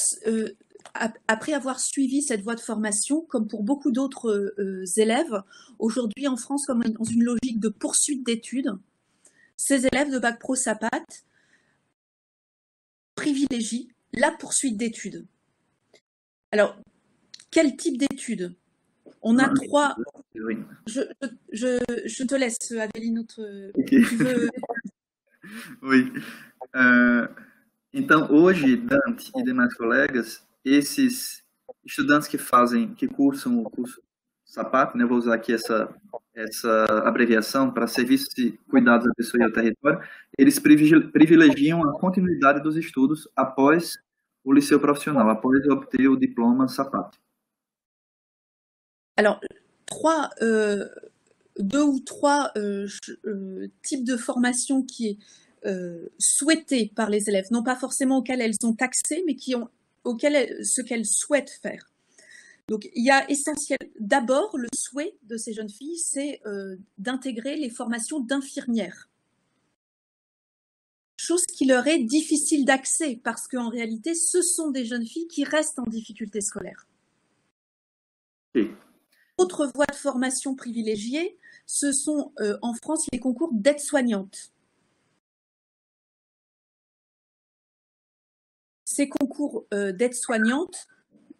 suivi cette voie de formation, comme pour beaucoup d'autres élèves, aujourd'hui en France, comme dans une logique de poursuite d'études, ces élèves de Bac Pro SAPAT privilégient la poursuite d'études. Alors, quel type d'études? On a trois... Oui. Je te laisse, Aveline, Okay. tu veux... Oui. Então, hoje, Dante e demais colegas, esses estudantes que cursam o curso SAPAT, né, vou usar aqui essa abreviação para Serviços e Cuidados da Pessoa e ao Território, eles privilegiam a continuidade dos estudos após o liceu profissional, após obter o diploma SAPAT. Alors, deux ou trois types de formation qui est souhaitée par les élèves, non pas forcément auxquelles elles ont accès, mais ce qu'elles souhaitent faire. Donc, il y a d'abord le souhait de ces jeunes filles, c'est d'intégrer les formations d'infirmières. Chose qui leur est difficile d'accès, parce qu'en réalité, ce sont des jeunes filles qui restent en difficulté scolaire. Oui. Autre voie de formation privilégiée, ce sont en France les concours d'aide-soignante. Ces concours d'aide-soignante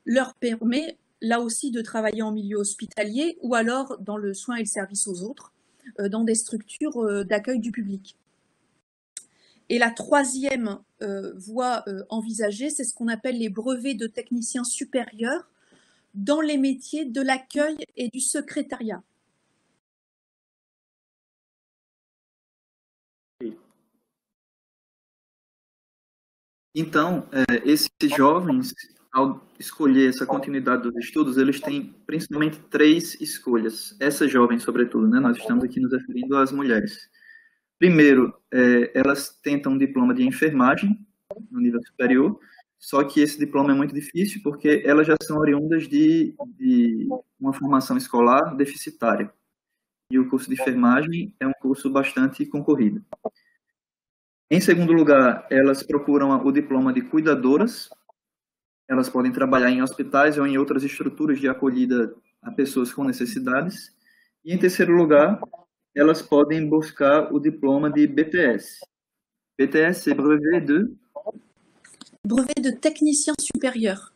leur permet là aussi de travailler en milieu hospitalier ou alors dans le soin et le service aux autres, dans des structures d'accueil du public. Et la troisième voie envisagée, c'est ce qu'on appelle les brevets de techniciens supérieurs dans les métiers de l'accueil et du secrétariat. Então, esses jovens, ao escolher essa continuidade dos estudos, eles têm principalmente três escolhas. Essas jovens, sobretudo, né? Nós estamos aqui nos referindo às mulheres. Primeiro, elas tentam um diploma de enfermagem no nível superior, só que esse diploma é muito difícil porque elas já são oriundas de uma formação escolar deficitária. E o curso de enfermagem é um curso bastante concorrido. Em segundo lugar, elas procuram o diploma de cuidadoras. Elas podem trabalhar em hospitais ou em outras estruturas de acolhida a pessoas com necessidades. E em terceiro lugar, elas podem buscar o diploma de BTS. BTS, c'est Brevet de technicien supérieur.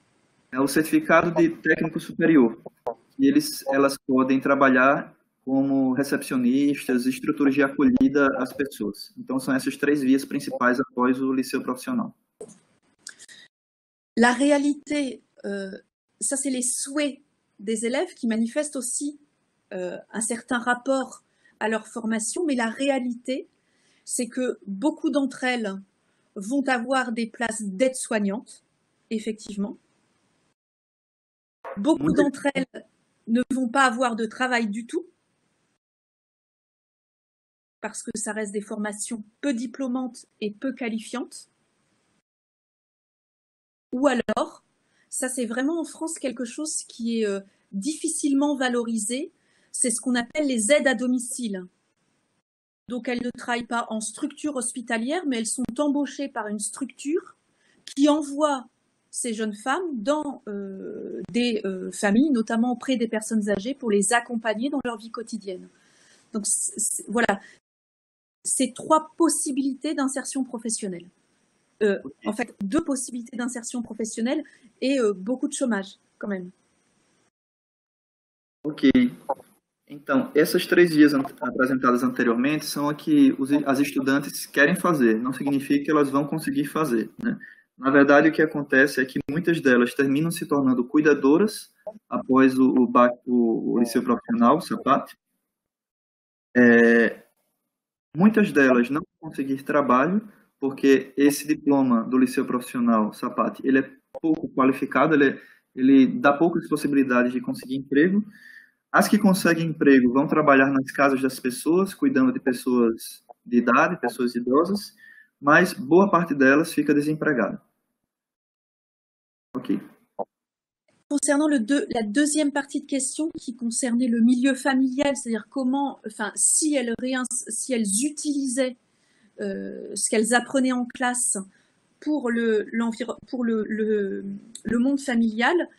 É o certificado de técnico superior. E elas podem trabalhar como recepcionistas, estruturas de acolhida às pessoas. Então, são essas três vias principais após o liceu profissional. La réalité, ça c'est les souhaits des élèves qui manifestent aussi un certain rapport à leur formation, mais la réalité, c'est que beaucoup d'entre elles vont avoir des places d'aide-soignantes, effectivement. Beaucoup d'entre elles ne vont pas avoir de travail du tout, parce que ça reste des formations peu diplômantes et peu qualifiantes. Ou alors, ça c'est vraiment en France quelque chose qui est difficilement valorisé, c'est ce qu'on appelle les aides à domicile. Donc, elles ne travaillent pas en structure hospitalière, mais elles sont embauchées par une structure qui envoie ces jeunes femmes dans des familles, notamment auprès des personnes âgées, pour les accompagner dans leur vie quotidienne. Donc, voilà, c'est 3 possibilités d'insertion professionnelle. En fait, 2 possibilités d'insertion professionnelle et beaucoup de chômage, quand même. Ok. Então, essas 3 vias apresentadas anteriormente são a que as estudantes querem fazer, não significa que elas vão conseguir fazer, né? Na verdade, o que acontece é que muitas delas terminam se tornando cuidadoras após o liceu profissional, o SAPAT. Muitas delas não vão conseguir trabalho, porque esse diploma do liceu profissional, SAPAT, ele é pouco qualificado, ele dá poucas possibilidades de conseguir emprego. As que conseguem emprego vão trabalhar nas casas das pessoas, cuidando de pessoas de idade, pessoas idosas, mas boa parte delas fica desempregada. Ok. Concernant la deuxième partie de question qui concernait le milieu familial, c'est-à-dire comment, enfin, si elles utilisaient ce qu'elles apprenaient en classe pour le monde familial,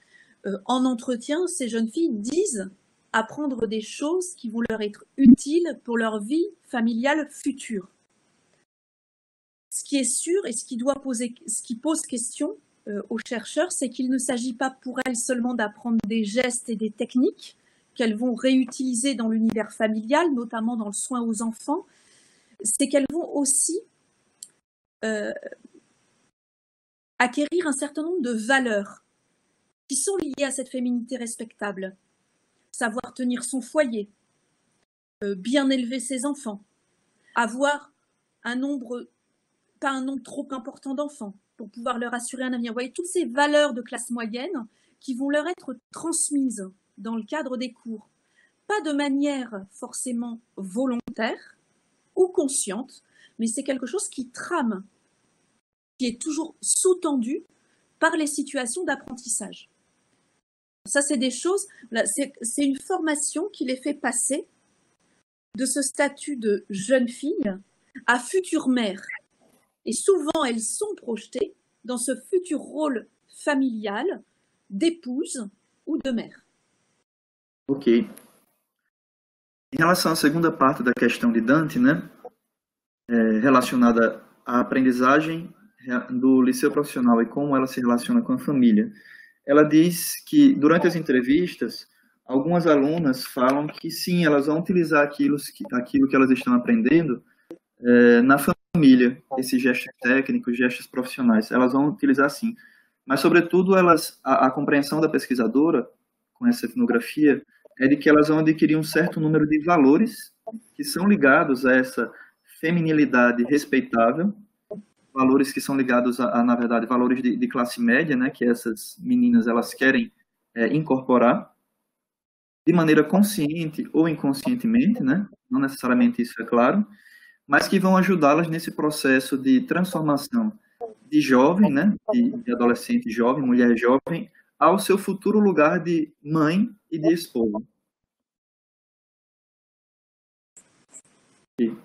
en entretien, ces jeunes filles disent apprendre des choses qui vont leur être utiles pour leur vie familiale future. Ce qui est sûr et ce qui pose question aux chercheurs, c'est qu'il ne s'agit pas pour elles seulement d'apprendre des gestes et des techniques qu'elles vont réutiliser dans l'univers familial, notamment dans le soin aux enfants, c'est qu'elles vont aussi acquérir un certain nombre de valeurs qui sont liées à cette féminité respectable. Savoir tenir son foyer, bien élever ses enfants, avoir pas un nombre trop important d'enfants pour pouvoir leur assurer un avenir. Vous voyez, toutes ces valeurs de classe moyenne qui vont leur être transmises dans le cadre des cours, pas de manière forcément volontaire ou consciente, mais c'est quelque chose qui trame, qui est toujours sous-tendu par les situations d'apprentissage. Ça, c'est des choses, c'est une formation qui les fait passer de ce statut de jeune fille à future mère. Et souvent, elles sont projetées dans ce futur rôle familial d'épouse ou de mère. Ok. Em relação à segunda parte da questão de Dante, né, relacionada à aprendizagem do liceu profissional e como ela se relaciona com a família, ela diz que, durante as entrevistas, algumas alunas falam que sim, elas vão utilizar aquilo que elas estão aprendendo na família, esses gestos técnicos, gestos profissionais, elas vão utilizar sim. Mas, sobretudo, a compreensão da pesquisadora com essa etnografia é de que elas vão adquirir um certo número de valores que são ligados a essa feminilidade respeitável, valores que são ligados na verdade, valores de classe média, né, que essas meninas elas querem incorporar de maneira consciente ou inconscientemente, né, não necessariamente isso é claro, mas que vão ajudá-las nesse processo de transformação de jovem, né, de adolescente jovem, mulher jovem, ao seu futuro lugar de mãe e de esposa. Okay.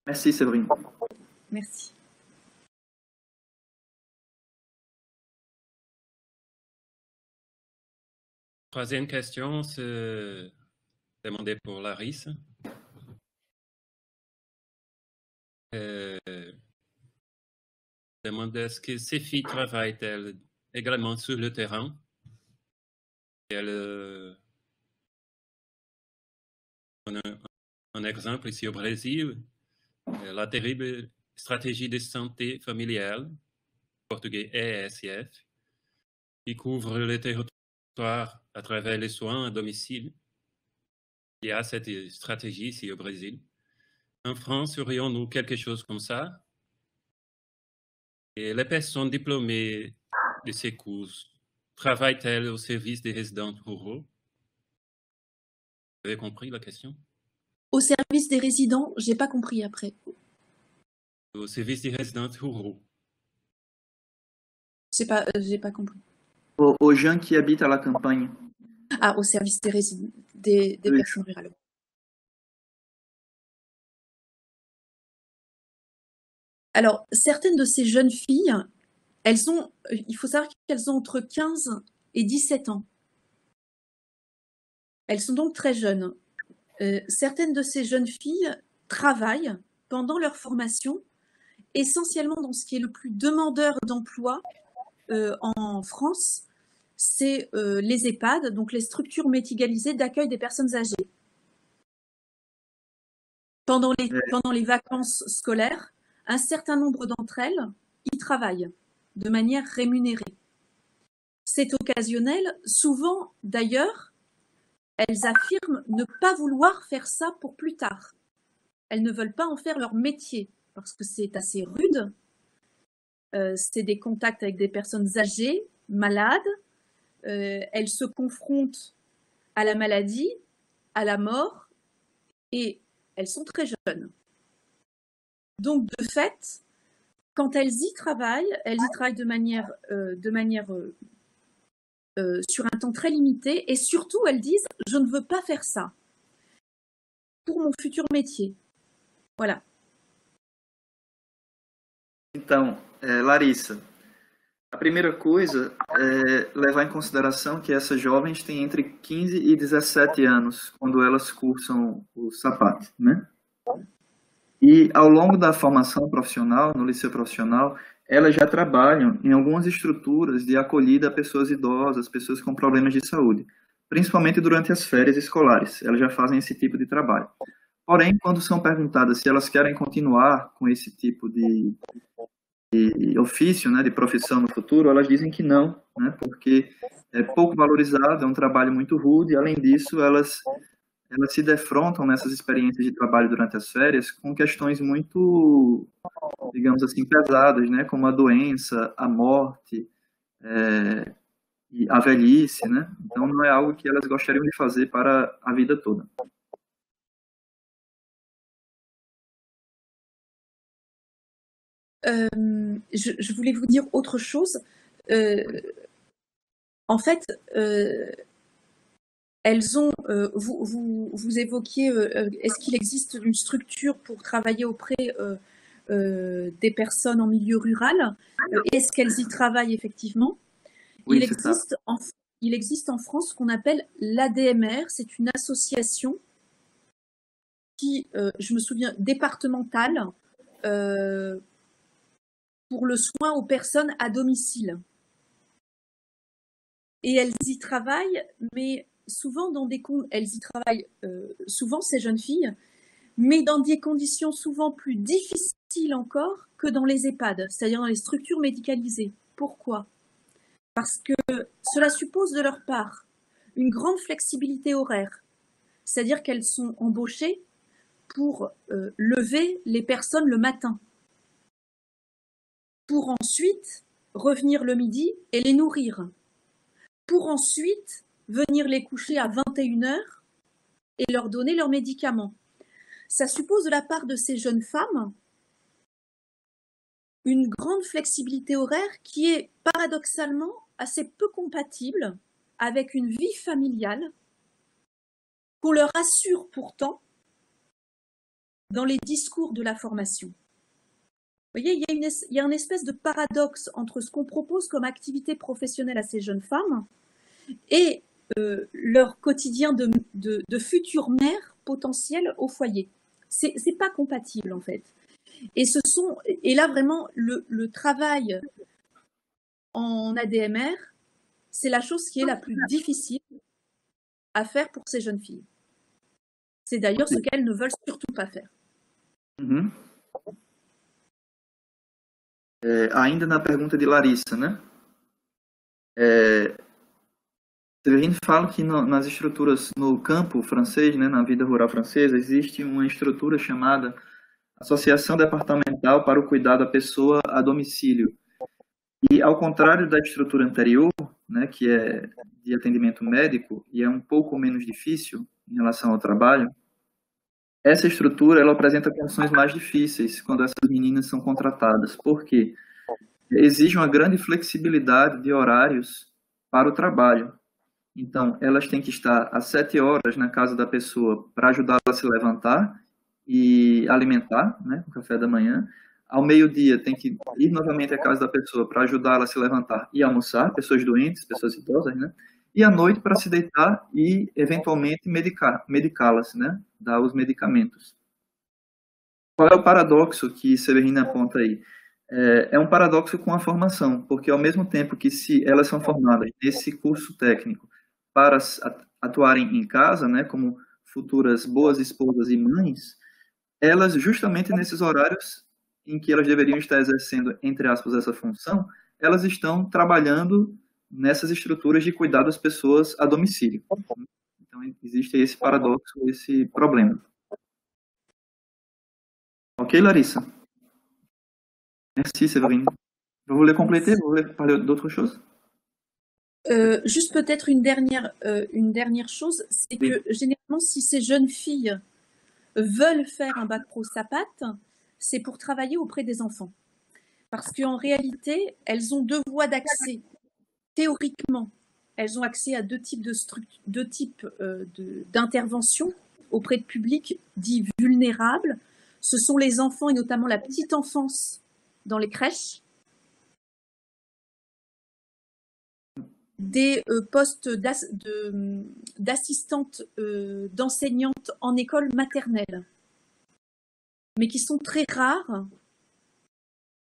Merci, Séverine. Merci. Troisième question, c'est demandée pour Larisse. Demande est-ce que ces filles travaillent-elles également sur le terrain? Un exemple ici au Brésil, la terrible stratégie de santé familiale, portugais ESF, qui couvre le territoire à travers les soins à domicile. Il y a cette stratégie ici au Brésil. En France, aurions-nous quelque chose comme ça? Et les personnes diplômées de ces cours travaillent-elles au service des résidents ruraux? Vous avez compris la question? Au service des résidents, j'ai pas compris après. Au service des résidents ruraux. J'ai pas compris. Aux gens qui habitent à la campagne. Ah, au service des résidents, des personnes rurales. Alors, certaines de ces jeunes filles, il faut savoir qu'elles ont entre 15 et 17 ans. Elles sont donc très jeunes. Certaines de ces jeunes filles travaillent pendant leur formation, essentiellement dans ce qui est le plus demandeur d'emploi en France, c'est les EHPAD, donc les structures médicalisées d'accueil des personnes âgées. Pendant les vacances scolaires, un certain nombre d'entre elles y travaillent de manière rémunérée. C'est occasionnel. Souvent, d'ailleurs, elles affirment ne pas vouloir faire ça pour plus tard. Elles ne veulent pas en faire leur métier parce que c'est assez rude. C'est des contacts avec des personnes âgées, malades. Elles se confrontent à la maladie, à la mort, et elles sont très jeunes. Donc, de fait, quand elles y travaillent de manière sur un temps très limité, et surtout, elles disent « je ne veux pas faire ça pour mon futur métier ». Voilà. Então, Larissa, a primeira coisa é levar em consideração que essas jovens têm entre 15 e 17 anos quando elas cursam o SAPAT, né? E ao longo da formação profissional, no liceu profissional, elas já trabalham em algumas estruturas de acolhida a pessoas idosas, pessoas com problemas de saúde, principalmente durante as férias escolares. Elas já fazem esse tipo de trabalho. Porém, quando são perguntadas se elas querem continuar com esse tipo de ofício, né, de profissão no futuro, elas dizem que não, né, porque é pouco valorizado, é um trabalho muito rude, e além disso, elas se defrontam nessas experiências de trabalho durante as férias com questões muito, digamos assim, pesadas, né, como a doença, a morte, e a velhice, né? Então não é algo que elas gostariam de fazer para a vida toda. Je voulais vous dire autre chose. En fait, elles ont, vous évoquiez, est-ce qu'il existe une structure pour travailler auprès des personnes en milieu rural? Est-ce qu'elles y travaillent effectivement? Oui, il existe en France ce qu'on appelle l'ADMR, c'est une association qui, je me souviens, départementale pour le soin aux personnes à domicile. Et elles y travaillent, mais souvent elles y travaillent souvent ces jeunes filles, mais dans des conditions souvent plus difficiles encore que dans les EHPAD, c'est-à-dire dans les structures médicalisées. Pourquoi? Parce que cela suppose de leur part une grande flexibilité horaire, c'est-à-dire qu'elles sont embauchées pour lever les personnes le matin, pour ensuite revenir le midi et les nourrir, pour ensuite venir les coucher à 21h et leur donner leurs médicaments. Ça suppose de la part de ces jeunes femmes une grande flexibilité horaire qui est paradoxalement assez peu compatible avec une vie familiale qu'on leur assure pourtant dans les discours de la formation. Vous voyez, il y a une espèce de paradoxe entre ce qu'on propose comme activité professionnelle à ces jeunes femmes et leur quotidien de futures mères potentielles au foyer. C'est pas compatible en fait. Et là vraiment le travail en ADMR, c'est la chose qui est la plus difficile à faire pour ces jeunes filles. C'est d'ailleurs ce qu'elles ne veulent surtout pas faire. Uhum. Ainda na pergunta de Larissa, né? Severine fala que nas estruturas no campo francês, né, na vida rural francesa, existe uma estrutura chamada Associação Departamental para o Cuidado da Pessoa a Domicílio. E ao contrário da estrutura anterior, né, que é de atendimento médico e é um pouco menos difícil em relação ao trabalho, essa estrutura ela apresenta condições mais difíceis quando essas meninas são contratadas, porque exige uma grande flexibilidade de horários para o trabalho. Então, elas têm que estar às 7 horas na casa da pessoa para ajudá-la a se levantar e alimentar, né, o café da manhã. ao meio-dia tem que ir novamente à casa da pessoa para ajudá-la a se levantar e almoçar, pessoas doentes, pessoas idosas, né? E à noite para se deitar e, eventualmente, medicá-las, né? Dar os medicamentos. Qual é o paradoxo que Severina aponta aí? É um paradoxo com a formação, porque ao mesmo tempo que se elas são formadas nesse curso técnico para atuarem em casa, né, como futuras boas esposas e mães, elas justamente nesses horários em que elas deveriam estar exercendo, entre aspas, essa função, elas estão trabalhando nessas estruturas de cuidar das pessoas a domicílio. Então, existe esse paradoxo, esse problema. Ok, Larissa? Merci, Séverine. Vous voulez compléter? Vous voulez parler d'autre chose? Juste peut-être une dernière chose, c'est que généralement, si ces jeunes filles veulent faire un bac pro SAPAT, c'est pour travailler auprès des enfants. Parce qu'en réalité, elles ont deux voies d'accès. Théoriquement, elles ont accès à deux types d'interventions auprès de publics dits vulnérables. Ce sont les enfants et notamment la petite enfance dans les crèches, des postes d'assistante d'enseignante en école maternelle, mais qui sont très rares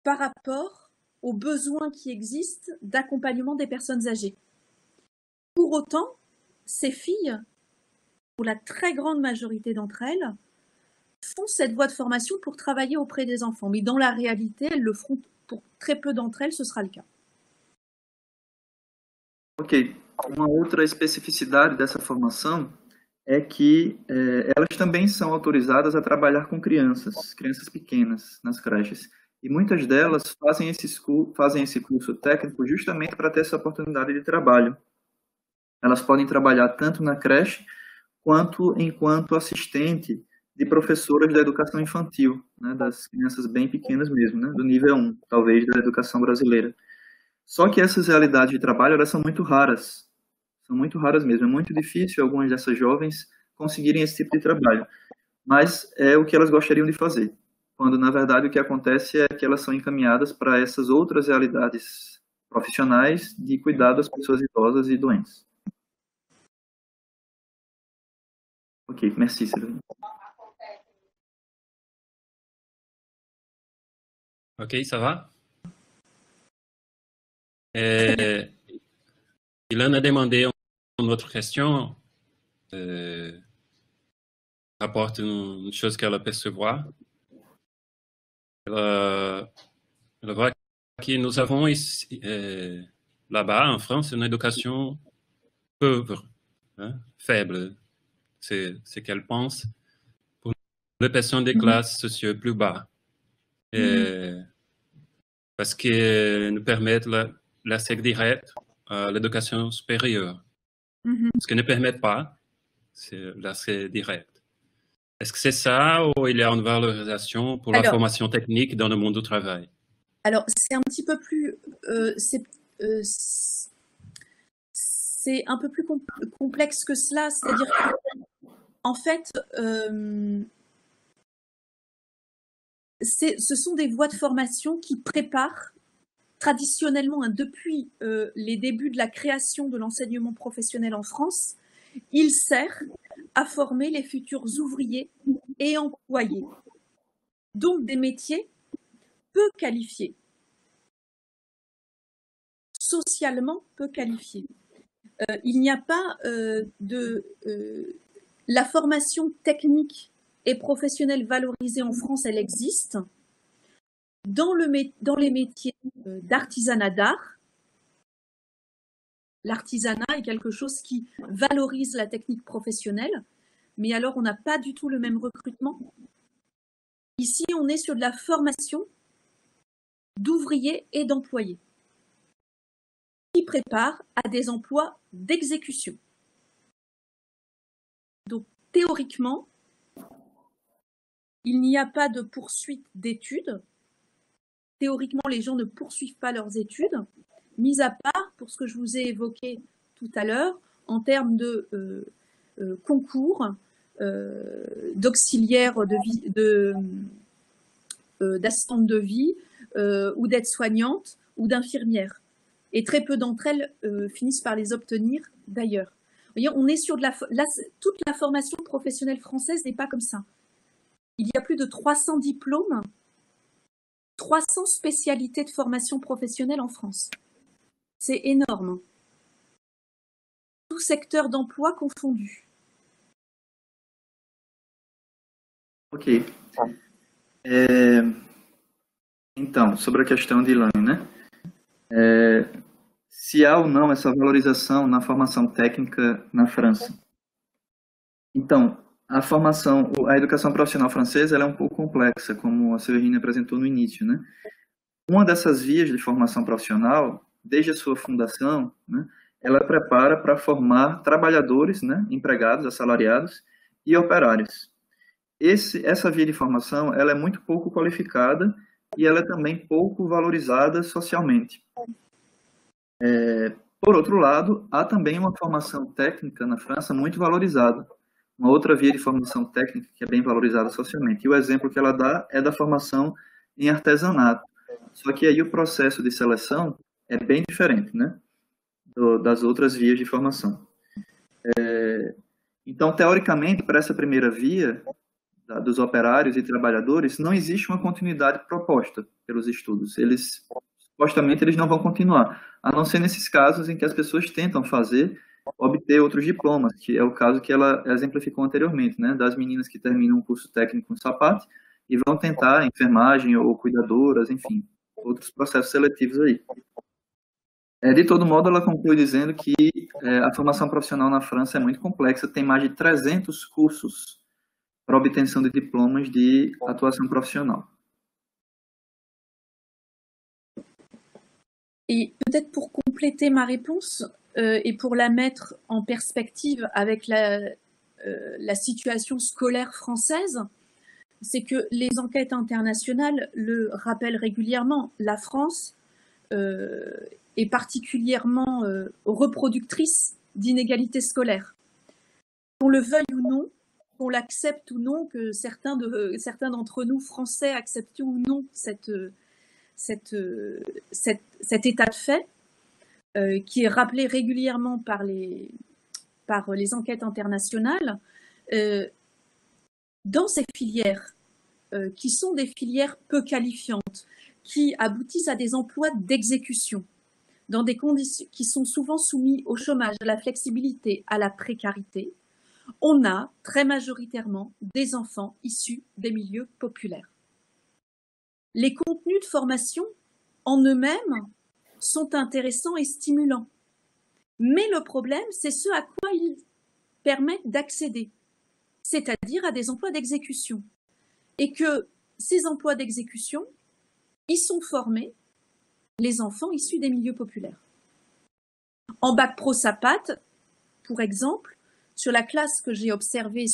par rapport aux besoins qui existent d'accompagnement des personnes âgées. Pour autant, ces filles, pour la très grande majorité d'entre elles, font cette voie de formation pour travailler auprès des enfants. Mais dans la réalité, elles le feront pour très peu d'entre elles, ce sera le cas. Ok. Uma outra especificidade dessa formação é que elas também são autorizadas a trabalhar com crianças pequenas nas creches. E muitas delas fazem esse curso técnico justamente para ter essa oportunidade de trabalho. Elas podem trabalhar tanto na creche quanto enquanto assistente de professoras da educação infantil, né, das crianças bem pequenas mesmo, né, do nível 1, talvez, da educação brasileira. Só que essas realidades de trabalho, elas são muito raras mesmo. É muito difícil algumas dessas jovens conseguirem esse tipo de trabalho, mas é o que elas gostariam de fazer, quando, na verdade, o que acontece é que elas são encaminhadas para essas outras realidades profissionais de cuidar das pessoas idosas e doentes. Ok, merci, Sylvain. Ok, ça va? Ilan a demandé une autre question. Apporte une chose qu'elle apercevoir. Elle voit que nous avons ici, là-bas en France une éducation pauvre, hein, faible. C'est ce qu'elle pense pour les personnes des classes sociales plus bas. Parce que nous permettent l'accès direct à l'éducation supérieure. Ce que ne permet pas, c'est l'accès direct. Est-ce que c'est ça ou il y a une valorisation pour la formation technique dans le monde du travail? Alors, c'est un petit peu plus... c'est un peu plus complexe que cela. C'est-à-dire que, en fait, ce sont des voies de formation qui préparent traditionnellement, hein, depuis les débuts de la création de l'enseignement professionnel en France, il sert à former les futurs ouvriers et employés. Donc des métiers peu qualifiés, socialement peu qualifiés. Il n'y a pas la formation technique et professionnelle valorisée en France, elle existe. Dans les métiers d'artisanat d'art, l'artisanat est quelque chose qui valorise la technique professionnelle, mais alors on n'a pas du tout le même recrutement. Ici, on est sur de la formation d'ouvriers et d'employés qui préparent à des emplois d'exécution. Donc, théoriquement, il n'y a pas de poursuite d'études. Théoriquement, les gens ne poursuivent pas leurs études, mis à part pour ce que je vous ai évoqué tout à l'heure, en termes de concours, d'auxiliaires d'assistantes de vie ou d'aides-soignantes ou d'infirmières. Et très peu d'entre elles finissent par les obtenir d'ailleurs. Vous voyez, on est sur toute la formation professionnelle française n'est pas comme ça. Il y a plus de 300 diplômes, 300 spécialités de formation professionnelle en France. C'est énorme. Tout secteur d'emploi confondu. Ok. Então, sobre a questão de Elaine, né? Se há ou não essa valorização na formação técnica na França. Então, a educação profissional francesa ela é um pouco complexa, como a Severine apresentou no início, né? Uma dessas vias de formação profissional, desde a sua fundação, né, ela prepara para formar trabalhadores, né, empregados, assalariados e operários. Essa via de formação ela é muito pouco qualificada e ela é também pouco valorizada socialmente. Por outro lado, há também uma formação técnica na França muito valorizada. Uma outra via de formação técnica que é bem valorizada socialmente. E o exemplo que ela dá é da formação em artesanato. Só que aí o processo de seleção é bem diferente, né, das outras vias de formação. Então, teoricamente, para essa primeira via, dos operários e trabalhadores, não existe uma continuidade proposta pelos estudos. Supostamente, eles não vão continuar, a não ser nesses casos em que as pessoas tentam obter outros diplomas, que é o caso que ela exemplificou anteriormente, né, das meninas que terminam um curso técnico em sapato e vão tentar enfermagem ou cuidadoras, enfim, outros processos seletivos aí. De todo modo, ela conclui dizendo que a formação profissional na França é muito complexa, tem mais de 300 cursos para obtenção de diplomas de atuação professionnelle. Et peut-être pour compléter ma réponse et pour la mettre en perspective avec la situation scolaire française, c'est que les enquêtes internationales le rappellent régulièrement. La France est particulièrement reproductrice d'inégalités scolaires. Qu'on le veuille ou non, qu'on l'accepte ou non, que certains d'entre nous, Français, acceptent ou non cet état de fait, qui est rappelé régulièrement par les enquêtes internationales, dans ces filières, qui sont des filières peu qualifiantes, qui aboutissent à des emplois d'exécution, dans des conditions qui sont souvent soumis au chômage, à la flexibilité, à la précarité, on a très majoritairement des enfants issus des milieux populaires. Les contenus de formation en eux-mêmes sont intéressants et stimulants. Mais le problème, c'est ce à quoi ils permettent d'accéder, c'est-à-dire à des emplois d'exécution. Et que ces emplois d'exécution, ils sont formés les enfants issus des milieux populaires. En bac pro SAPAT, pour exemple, sur les classes que j'ai observées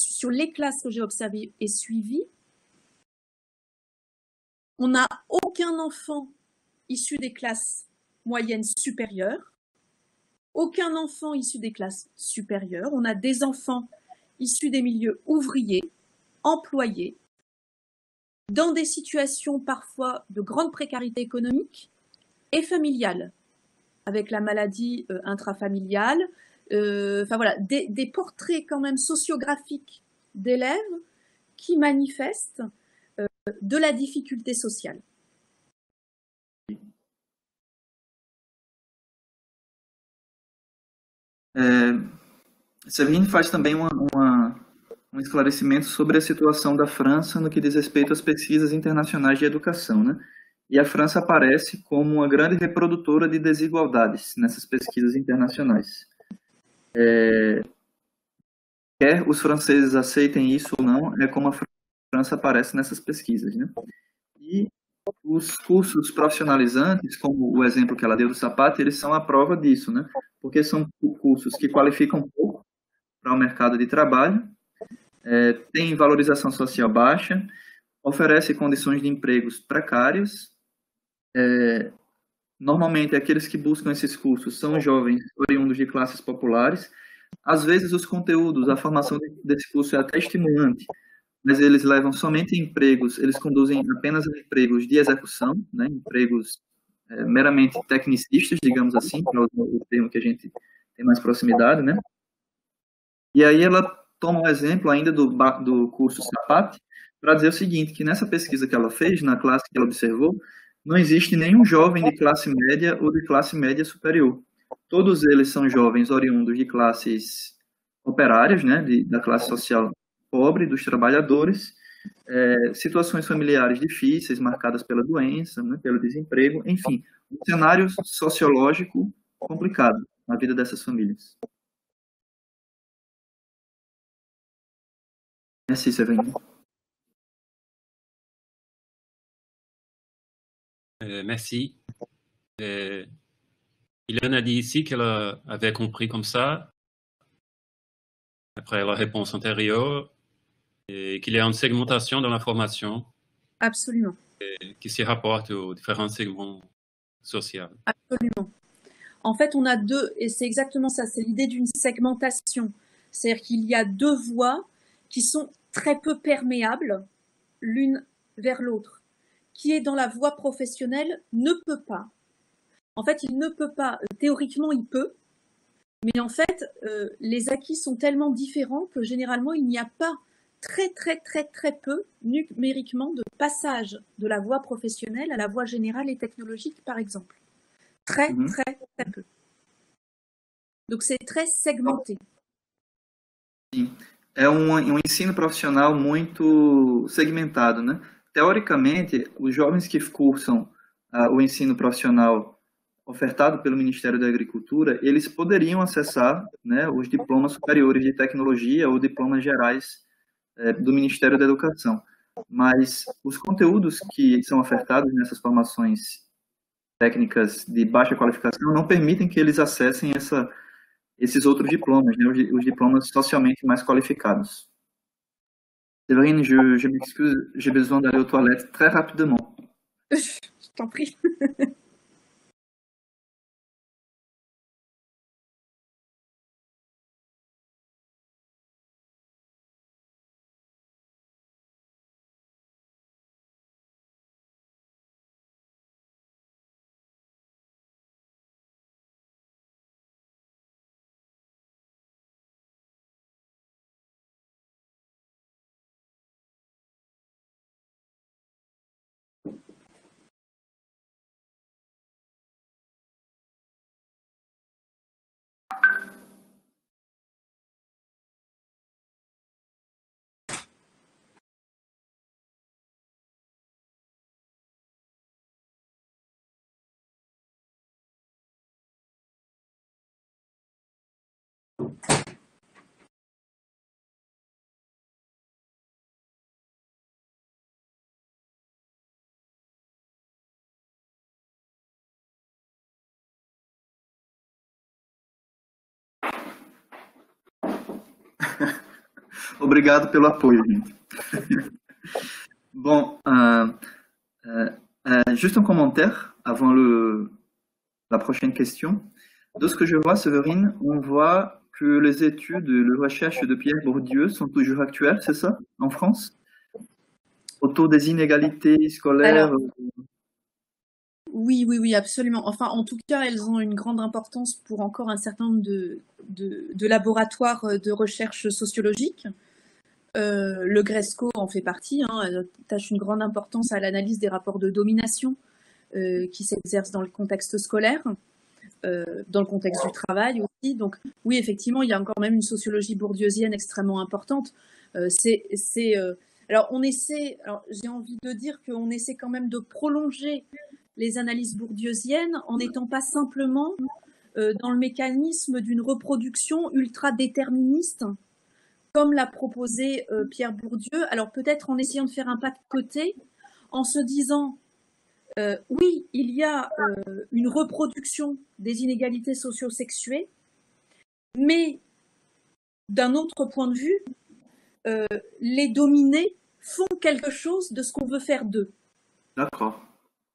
et suivies, on n'a aucun enfant issu des classes moyennes supérieures, aucun enfant issu des classes supérieures. On a des enfants issus des milieux ouvriers, employés, dans des situations parfois de grande précarité économique et familiale, avec la maladie intrafamiliale. Enfin voilà, des portraits quand même sociographiques d'élèves qui manifestent de la difficulté sociale. Severine faz também esclarecimento sobre a situação da França no que diz respeito às pesquisas internacionais de educação, né? E a França aparece como uma grande reprodutora de desigualdades nessas pesquisas internacionais. Quer os franceses aceitem isso ou não, é como a França aparece nessas pesquisas, né? E os cursos profissionalizantes, como o exemplo que ela deu do sapato, eles são a prova disso, né? Porque são cursos que qualificam pouco para o mercado de trabalho, têm valorização social baixa, oferecem condições de empregos precários. Normalmente, aqueles que buscam esses cursos são jovens oriundos de classes populares. Às vezes, os conteúdos, a formação desse curso é até estimulante, mas eles levam somente empregos, eles conduzem apenas empregos de execução, né, empregos meramente tecnicistas, digamos assim, para usar o termo que a gente tem mais proximidade, né? E aí ela toma um exemplo ainda do curso SAPAT para dizer o seguinte, que nessa pesquisa que ela fez, na classe que ela observou, não existe nenhum jovem de classe média ou de classe média superior. Todos eles são jovens oriundos de classes operárias, né, da classe social pobre, dos trabalhadores, situações familiares difíceis, marcadas pela doença, né, pelo desemprego, enfim, um cenário sociológico complicado na vida dessas famílias. Merci, Séverine. Merci. Ilan a dit ici qu'elle avait compris comme ça, après la réponse antérieure, et qu'il y a une segmentation dans la formation. Absolument. Qui se rapporte aux différents segments sociaux. Absolument. En fait, on a deux, et c'est exactement ça, c'est l'idée d'une segmentation. C'est-à-dire qu'il y a deux voies qui sont très peu perméables l'une vers l'autre. Qui est dans la voie professionnelle ne peut pas. En fait, il ne peut pas. Théoriquement, il peut. Mais en fait, les acquis sont tellement différents que généralement, il n'y a pas très peu numériquement de passage de la voie professionnelle à la voie générale et technologique, par exemple. Très peu. Donc, c'est très segmenté. Sim. É um ensino profissional muito segmentado, né? Teoricamente, os jovens que cursam o ensino profissional ofertado pelo Ministério da Agricultura, eles poderiam acessar, né, os diplomas superiores de tecnologia ou diplomas gerais do Ministério da Educação. Mas os conteúdos que são ofertados nessas formações técnicas de baixa qualificação não permitem que eles acessem esses outros diplomas, né, os diplomas socialmente mais qualificados. Séverine, je m'excuse, j'ai besoin d'aller aux toilettes très rapidement. Je t'en prie. Obrigado pelo apoio, gente. Bon, juste un commentaire avant la prochaine question. De ce que je vois, Séverine, on voit que les études, les recherches de Pierre Bourdieu sont toujours actuelles, c'est ça, en France? Autour des inégalités scolaires. Alors, oui, absolument. Enfin, en tout cas, elles ont une grande importance pour encore un certain nombre de laboratoires de recherche sociologique. Le GRESCO en fait partie, attache une grande importance à l'analyse des rapports de domination qui s'exercent dans le contexte scolaire, dans le contexte du travail aussi. Donc oui, effectivement, il y a encore même une sociologie bourdieusienne extrêmement importante. Alors j'ai envie de dire qu'on essaie quand même de prolonger les analyses bourdieusiennes en n'étant pas simplement dans le mécanisme d'une reproduction ultra déterministe, comme l'a proposé Pierre Bourdieu, alors peut-être en essayant de faire un pas de côté, en se disant, oui, il y a une reproduction des inégalités socio-sexuées, mais d'un autre point de vue, les dominés font quelque chose de ce qu'on veut faire d'eux. D'accord.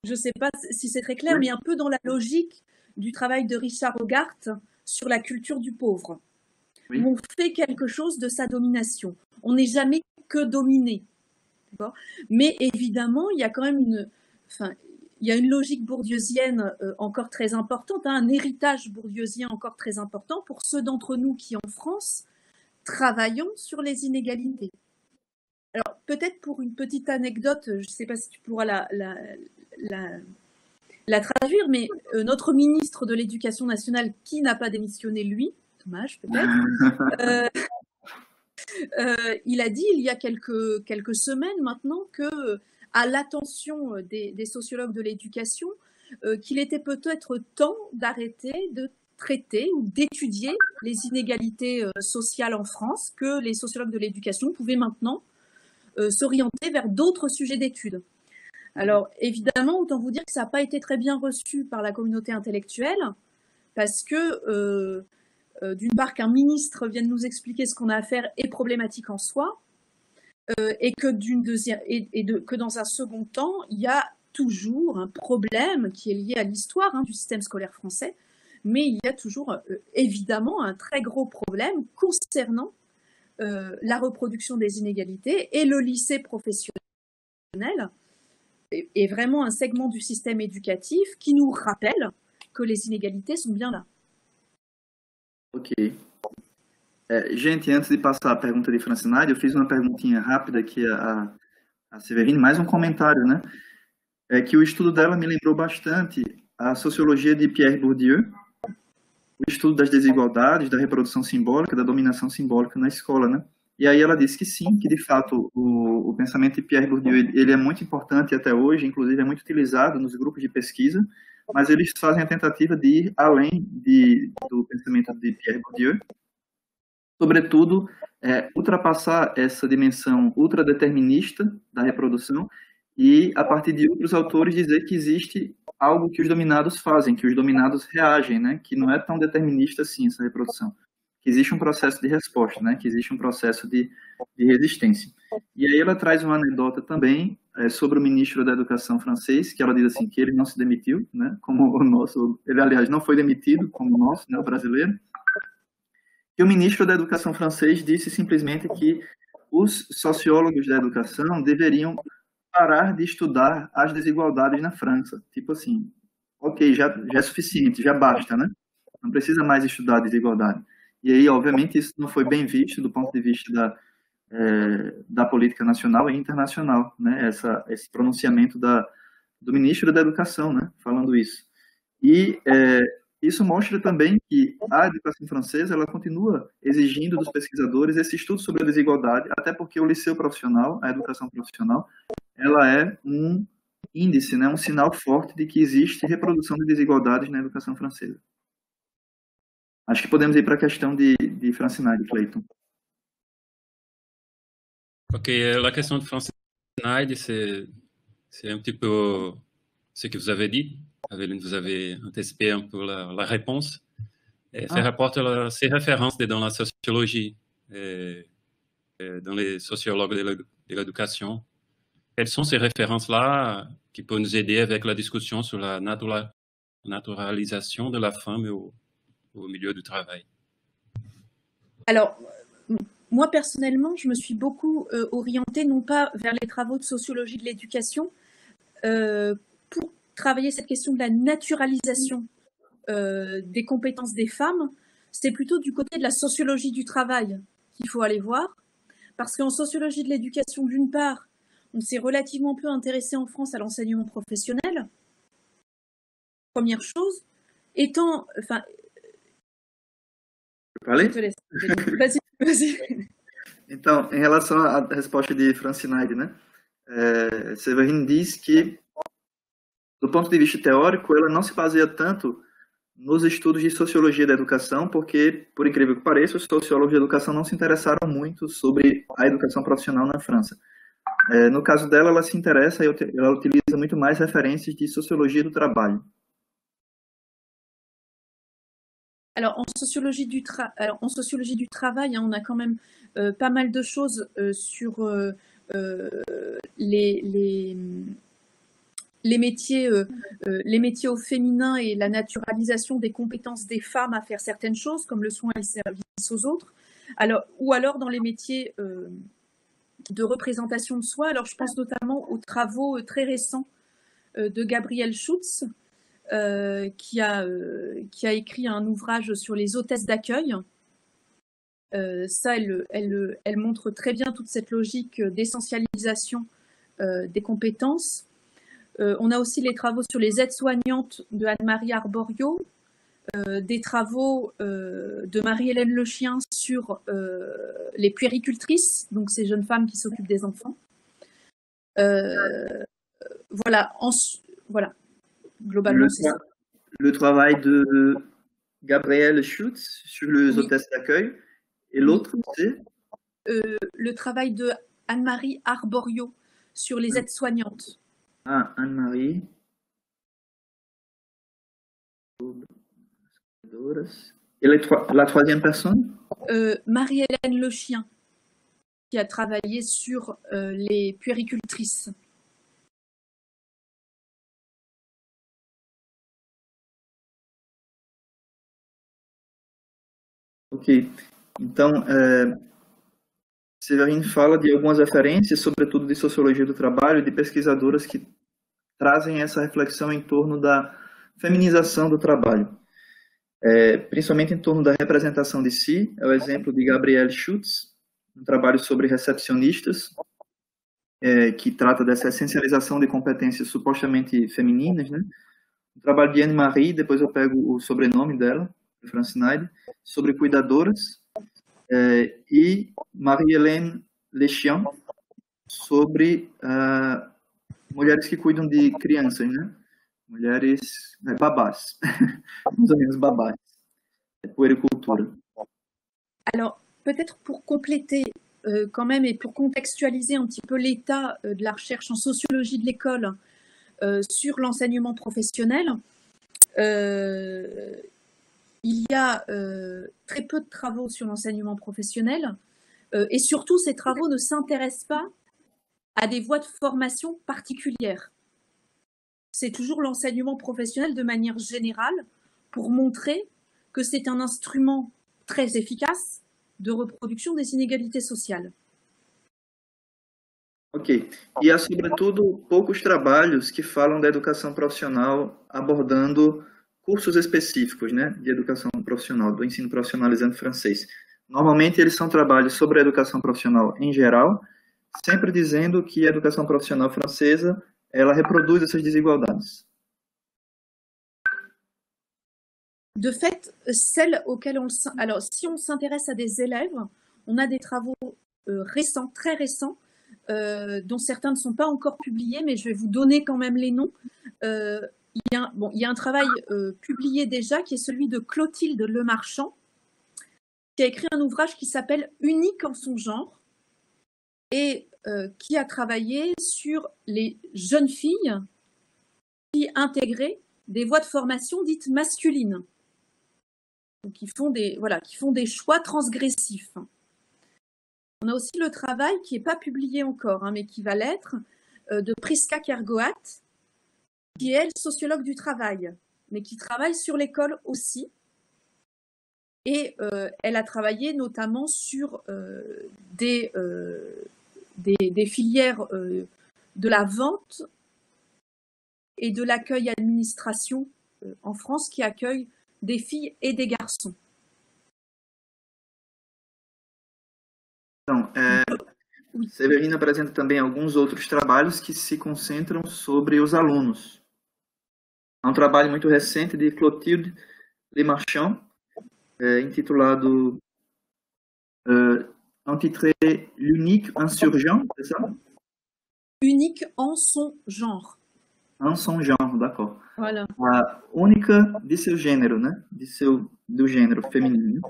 Je ne sais pas si c'est très clair, mais un peu dans la logique du travail de Richard Hogarth sur la culture du pauvre. Oui. On fait quelque chose de sa domination. On n'est jamais que dominer. Mais évidemment, il y a quand même il y a une logique bourdieusienne encore très importante, un héritage bourdieusien encore très important pour ceux d'entre nous qui, en France, travaillons sur les inégalités. Alors, peut-être pour une petite anecdote, je ne sais pas si tu pourras la traduire, mais notre ministre de l'Éducation nationale, qui n'a pas démissionné, lui, dommage peut-être, il a dit il y a quelques semaines maintenant que, à l'attention des sociologues de l'éducation, qu'il était peut-être temps d'arrêter de traiter ou d'étudier les inégalités sociales en France, que les sociologues de l'éducation pouvaient maintenant s'orienter vers d'autres sujets d'études. Alors évidemment, autant vous dire que ça n'a pas été très bien reçu par la communauté intellectuelle, parce que d'une part qu'un ministre vienne nous expliquer ce qu'on a à faire est problématique en soi, et que dans un second temps, il y a toujours un problème qui est lié à l'histoire du système scolaire français, mais il y a toujours évidemment un très gros problème concernant la reproduction des inégalités, et le lycée professionnel est vraiment un segment du système éducatif qui nous rappelle que les inégalités sont bien là. Ok. Gente, antes de passar a pergunta de Francinaide, eu fiz uma perguntinha rápida aqui a Severine, mais um comentário, né? Que o estudo dela me lembrou bastante a sociologia de Pierre Bourdieu, o estudo das desigualdades, da reprodução simbólica, da dominação simbólica na escola, né? E aí ela disse que sim, que de fato o pensamento de Pierre Bourdieu ele é muito importante até hoje, inclusive é muito utilizado nos grupos de pesquisa, mas eles fazem a tentativa de ir além do pensamento de Pierre Bourdieu, sobretudo ultrapassar essa dimensão ultradeterminista da reprodução e, a partir de outros autores, dizer que existe algo que os dominados fazem, que os dominados reagem, né? Que não é tão determinista assim essa reprodução, que existe um processo de resposta, né? Que existe um processo de resistência. E aí ela traz uma anedota também sobre o ministro da Educação francês, que ela diz assim, que ele não se demitiu, né? Como o nosso, ele aliás não foi demitido como o nosso, né? O brasileiro. E o ministro da Educação francês disse simplesmente que os sociólogos da educação deveriam parar de estudar as desigualdades na França. Tipo assim, ok, já é suficiente, já basta, né? Não precisa mais estudar a desigualdade. E aí, obviamente, isso não foi bem visto do ponto de vista da política nacional e internacional, né? Esse pronunciamento do ministro da Educação, né? Falando isso. E isso mostra também que a educação francesa ela continua exigindo dos pesquisadores esse estudo sobre a desigualdade, até porque o liceu profissional, a educação profissional, ela é um índice, né, um sinal forte de que existe reprodução de desigualdades na educação francesa. Acho que podemos ir para a questão de Francinaide, Clayton. Ok, la question de Francinaide, c'est un petit peu ce que vous avez dit. Aveline, vous avez anticipé un peu la réponse. Et ça rapporte ces références dans la sociologie, et dans les sociologues de l'éducation. Quelles sont ces références-là qui peuvent nous aider avec la discussion sur la naturalisation de la femme au milieu du travail? Alors, moi personnellement, je me suis beaucoup orientée non pas vers les travaux de sociologie de l'éducation pour travailler cette question de la naturalisation des compétences des femmes. C'est plutôt du côté de la sociologie du travail qu'il faut aller voir, parce qu'en sociologie de l'éducation, d'une part, on s'est relativement peu intéressé en France à l'enseignement professionnel. Première chose, étant... Enfin, je te laisse. Vas-y. Então, em relação à resposta de Francinaide, né? Severine diz que, do ponto de vista teórico, ela não se baseia tanto nos estudos de sociologia da educação, porque, por incrível que pareça, os sociólogos de educação não se interessaram muito sobre a educação profissional na França. No caso dela, ela se interessa e ela utiliza muito mais referências de sociologie du travail. Alors, en sociologie du travail, on a quand même pas mal de choses sur les métiers au féminin et la naturalisation des compétences des femmes à faire certaines choses, comme le soin et le service aux autres. Alors, ou alors dans les métiers de représentation de soi. Alors, je pense notamment aux travaux très récents de Gabrielle Schutz, qui a écrit un ouvrage sur les hôtesses d'accueil. Ça, elle montre très bien toute cette logique d'essentialisation des compétences. On a aussi les travaux sur les aides-soignantes de Anne-Marie Arborio, des travaux de Marie-Hélène Lechien sur les puéricultrices, donc ces jeunes femmes qui s'occupent des enfants. Voilà, globalement, c'est ça. Le travail de Gabrielle Schutz sur les hôtesses d'accueil, et l'autre, c'est le travail de Anne-Marie Arborio sur les aides-soignantes. Ah, Anne-Marie. Et la troisième personne? Marie-Hélène Lechien, qui a travaillé sur les puéricultrices. Ok. Então, Severine fala de algumas referências, sobretudo de sociologia do trabalho, de pesquisadoras que trazem essa reflexão em torno da feminização do trabalho. Principalmente em torno da representação de si. É o exemplo de Gabrielle Schutz, um trabalho sobre recepcionistas, que trata dessa essencialização de competências supostamente femininas, né? O trabalho de Anne-Marie, depois eu pego o sobrenome dela, Francinaide, sobre cuidadoras, e Marie-Hélène Lechien, sobre mulheres que cuidam de crianças, né? Mulheres babás, mais ou menos babás, puéricultura. Alors, peut-être pour compléter quand même et pour contextualiser un petit peu l'état de la recherche en sociologie de l'école sur l'enseignement professionnel, il y a très peu de travaux sur l'enseignement professionnel et surtout ces travaux ne s'intéressent pas à des voies de formation particulières. C'est toujours l'enseignement professionnel de manière générale pour montrer que c'est un instrument très efficace de reproduction des inégalités sociales. Ok. E há, sobretudo, poucos trabalhos que falam da educação profissional abordando cursos específicos, né, de educação profissional, do ensino profissionalizante francês. Normalmente, eles são trabalhos sobre a educação profissional em geral, sempre dizendo que a educação profissional francesa, ela reproduz essas desigualdades. De fait, celles auxquelles alors, si on s'intéresse à des élèves, on a des travaux récents, très récents, dont certains ne sont pas encore publiés, mais je vais vous donner quand même les noms. Il y a un travail publié déjà qui est celui de Clotilde Lemarchand, qui a écrit un ouvrage qui s'appelle « Unique en son genre » et qui a travaillé sur les jeunes filles qui intégraient des voies de formation dites masculines. Donc, qui font des choix transgressifs. On a aussi le travail qui n'est pas publié encore, hein, mais qui va l'être, de Priska Kergoat, qui est elle sociologue du travail, mais qui travaille sur l'école aussi. Et elle a travaillé notamment sur des filières de la vente et de l'accueil administration en France qui accueillent des filles et des garçons. Então, Severina apresenta também alguns outros trabalhos que se concentram sobre os alunos. Há um trabalho muito recente de Clotilde Lemarchand, intitulado intitulé L'unique insurgent, c'est ça? Unique en son genre. En son genre, d'accord. Voilà. A única de seu gênero, né? Do gênero feminino,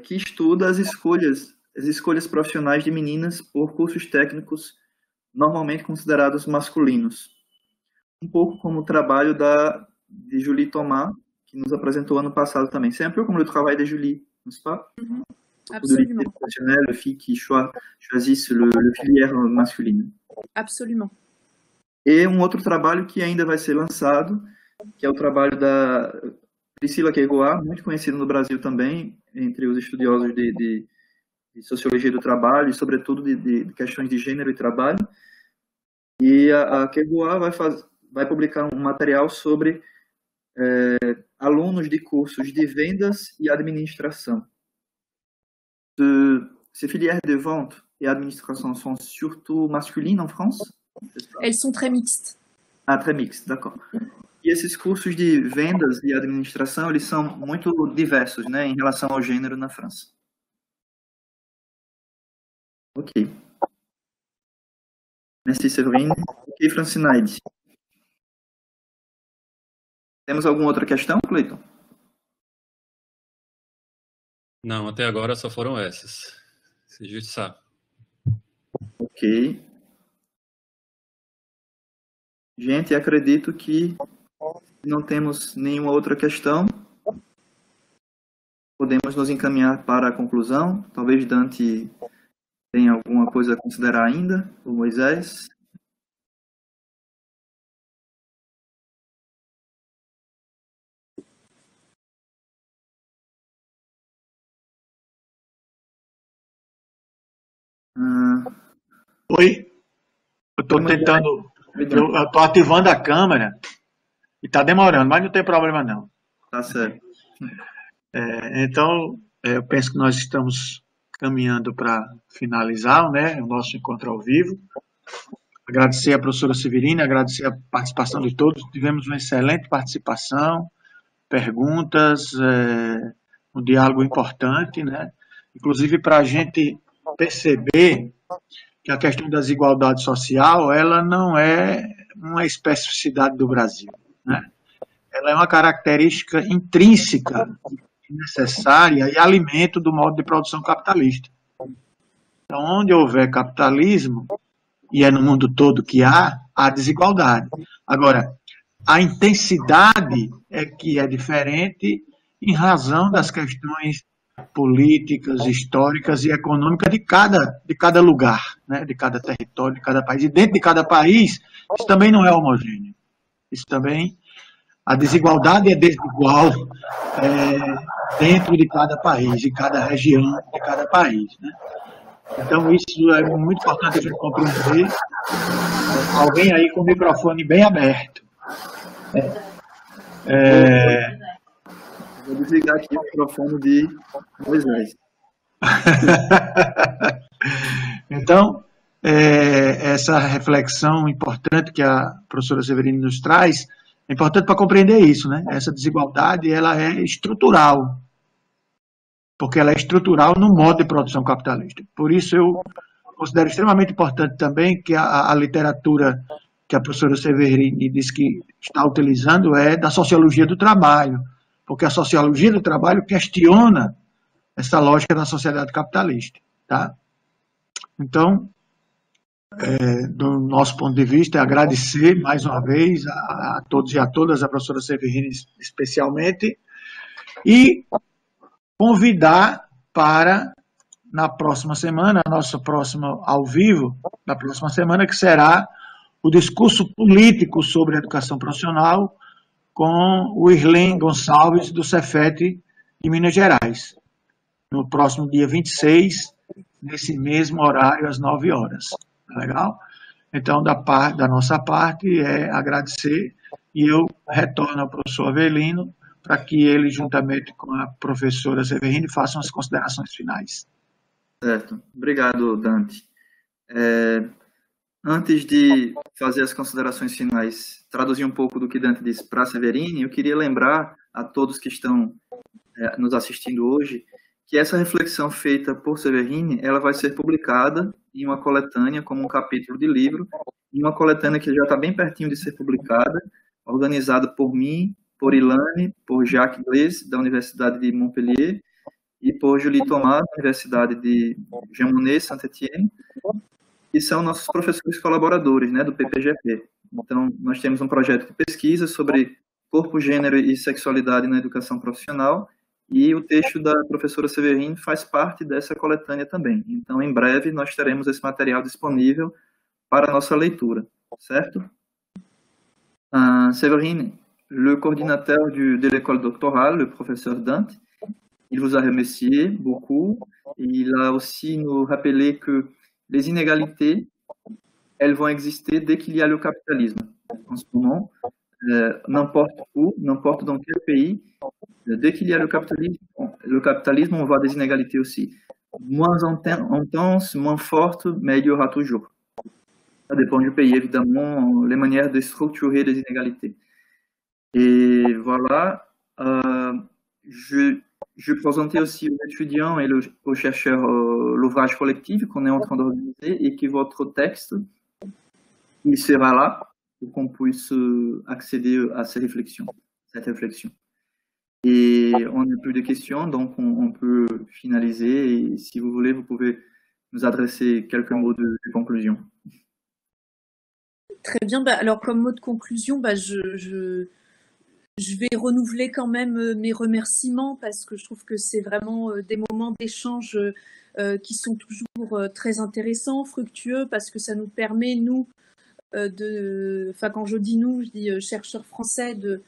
que estuda as escolhas profissionais de meninas por cursos técnicos normalmente considerados masculinos. Um pouco como o trabalho de Julie Thomas, que nos apresentou ano passado também. C'est un peu comme le travail de Julie, n'est-ce pas? Absolument. Les filles qui choisissent le filière masculine. Absolument. E um outro trabalho que ainda vai ser lançado, que é o trabalho da Priscilla Kergoat, muito conhecido no Brasil também, entre os estudiosos de de sociologia do trabalho e, sobretudo, de questões de gênero e trabalho. E a Kergoat vai publicar um material sobre alunos de cursos de vendas e administração. Ces filières de vente et administration sont surtout masculines en France? Elles sont très mixtes. Ah, très mixtes, d'accord. E esses cursos de vendas e administração, eles são muito diversos, né, em relação ao gênero na França. Ok. Merci, Séverine. Ok, Francinaide. Temos alguma outra questão, Cleiton? Não, até agora só foram essas. C'est juste ça. Ok. Gente, acredito que não temos nenhuma outra questão. Podemos nos encaminhar para a conclusão. Talvez Dante tenha alguma coisa a considerar ainda, ou Moisés. Oi, eu estou tentando, eu estou ativando a câmera e está demorando, mas não tem problema não. Tá certo. Então, eu penso que nós estamos caminhando para finalizar, né, o nosso encontro ao vivo. Agradecer a professora Severine, agradecer a participação de todos. Tivemos uma excelente participação, perguntas, um diálogo importante, né? Inclusive para a gente perceber que a questão da desigualdade social, ela não é uma especificidade do Brasil, né? Ela é uma característica intrínseca, necessária e alimento do modo de produção capitalista. Então, onde houver capitalismo, e é no mundo todo que há desigualdade. Agora, a intensidade é que é diferente em razão das questões políticas, históricas e econômicas de cada lugar, né? De cada território, de cada país. E dentro de cada país, isso também não é homogêneo. Isso também, a desigualdade é desigual dentro de cada país, de cada região, de cada país, né? Então, isso é muito importante a gente compreender. Alguém aí com o microfone bem aberto. Vou desligar aqui o microfone de Moisés. Então, essa reflexão importante que a professora Severine nos traz, é importante para compreender isso, né? Essa desigualdade, ela é estrutural, porque ela é estrutural no modo de produção capitalista. Por isso, eu considero extremamente importante também que a literatura que a professora Severine diz que está utilizando é da sociologia do trabalho, porque a sociologia do trabalho questiona essa lógica da sociedade capitalista, tá? Então, do nosso ponto de vista, é agradecer mais uma vez a todos e a todas, a professora Severine especialmente, e convidar para, na próxima semana, a nossa próxima ao vivo, na próxima semana, que será o discurso político sobre a educação profissional com o Irlen Gonçalves, do Cefet de Minas Gerais, no próximo dia 26, nesse mesmo horário, às 9 horas. Legal? Então, da nossa parte, é agradecer, e eu retorno ao professor Avelino para que ele, juntamente com a professora Severine, façam as considerações finais. Certo. Obrigado, Dante. Antes de fazer as considerações finais, traduzir um pouco do que Dante disse para a Severine, eu queria lembrar a todos que estão nos assistindo hoje que essa reflexão feita por Severine, ela vai ser publicada em uma coletânea, como um capítulo de livro, em uma coletânea que já está bem pertinho de ser publicada, organizada por mim, por Ilane, por Jacques Blaise, da Universidade de Montpellier, e por Julie Thomas, da Universidade de Jean Monnet, Saint-Étienne, que são nossos professores colaboradores, né, do PPGP. Então, nós temos um projeto de pesquisa sobre corpo, gênero e sexualidade na educação profissional, e o texto da professora Severine faz parte dessa coletânea também. Então, em breve, nós teremos esse material disponível para a nossa leitura, certo? Séverine, le coordinateur de l'école doctorale, le professeur Dante, Il vous a remercié beaucoup. Il a aussi nous rappelé que les inégalités, elles vont exister dès qu'il y a le capitalisme. En ce moment, n'importe où, n'importe dans quel pays, dès qu'il y a le capitalisme, on voit des inégalités aussi. Moins intenses, moins fortes, mais il y aura toujours. Ça dépend du pays, évidemment, les manières de structurer les inégalités. Et voilà, je présentais aussi aux étudiants et aux chercheurs l'ouvrage collectif qu'on est en train d'organiser et que votre texte, il sera là pour qu'on puisse accéder à cette réflexion. Et on n'a plus de questions, donc on peut finaliser. Et si vous voulez, vous pouvez nous adresser quelques mots de conclusion. Très bien. Alors, comme mot de conclusion, je vais renouveler quand même mes remerciements parce que je trouve que c'est vraiment des moments d'échange qui sont toujours très intéressants, fructueux, parce que ça nous permet, nous, quand je dis nous, je dis chercheurs français, de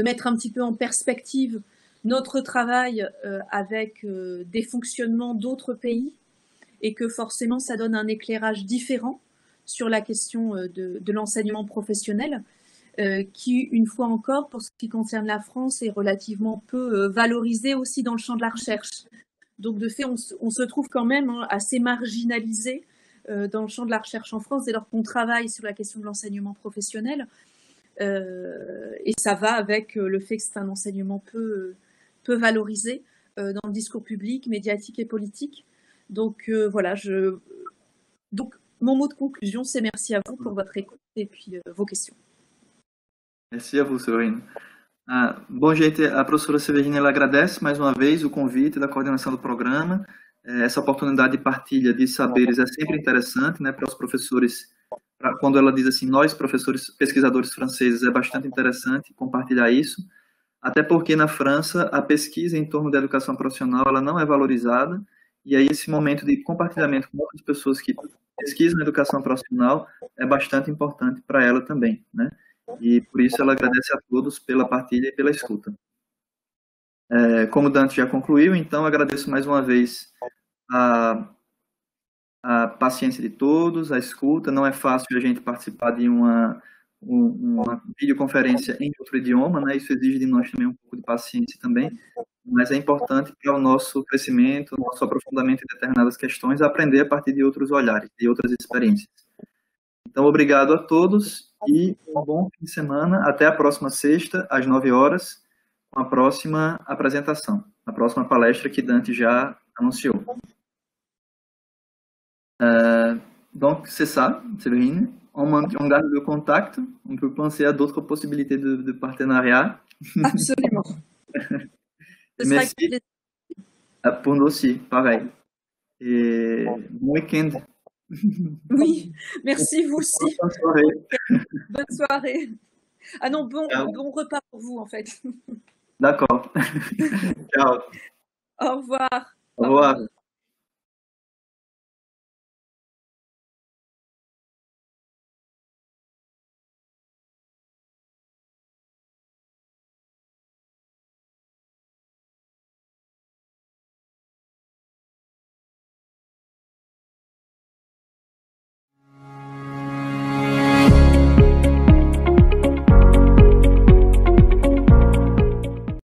mettre un petit peu en perspective notre travail avec des fonctionnements d'autres pays et que forcément ça donne un éclairage différent sur la question de l'enseignement professionnel qui, une fois encore, pour ce qui concerne la France, est relativement peu valorisé aussi dans le champ de la recherche. Donc, de fait, on se trouve quand même assez marginalisé dans le champ de la recherche en France dès lors qu'on travaille sur la question de l'enseignement professionnel. Et ça va avec le fait que c'est un enseignement peu valorisé dans le discours public, médiatique et politique. Donc, voilà. Donc, mon mot de conclusion, c'est merci à vous pour votre écoute et puis vos questions. Merci a vous, Severino. Bom, gente, a professora Severina ela agradece mais uma vez o convite da coordenação do programa. Essa oportunidade de partilha de saberes é sempre interessante, né, para os professores. Quando ela diz assim, nós, professores, pesquisadores franceses, é bastante interessante compartilhar isso, até porque na França a pesquisa em torno da educação profissional ela não é valorizada, e aí esse momento de compartilhamento com outras pessoas que pesquisam na educação profissional é bastante importante para ela também, né? E por isso ela agradece a todos pela partilha e pela escuta. Como o Dante já concluiu, então agradeço mais uma vez a paciência de todos, a escuta. Não é fácil a gente participar de uma videoconferência em outro idioma, né? Isso exige de nós também um pouco de paciência também, mas é importante para o nosso crescimento, o nosso aprofundamento em determinadas questões, aprender a partir de outros olhares, de outras experiências. Então, obrigado a todos e um bom fim de semana. Até a próxima sexta, às 9 horas, com a próxima apresentação, a próxima palestra que Dante já anunciou. Donc, c'est ça, Séverine. On garde le contact. On peut penser à d'autres possibilités de partenariat. Absolument. Merci. Pour nous aussi, pareil. Et bon week-end. Oui, merci vous aussi. Bonne soirée. Bonne soirée. Ah non, bon repas pour vous en fait. D'accord. Ciao. Au revoir. Au revoir.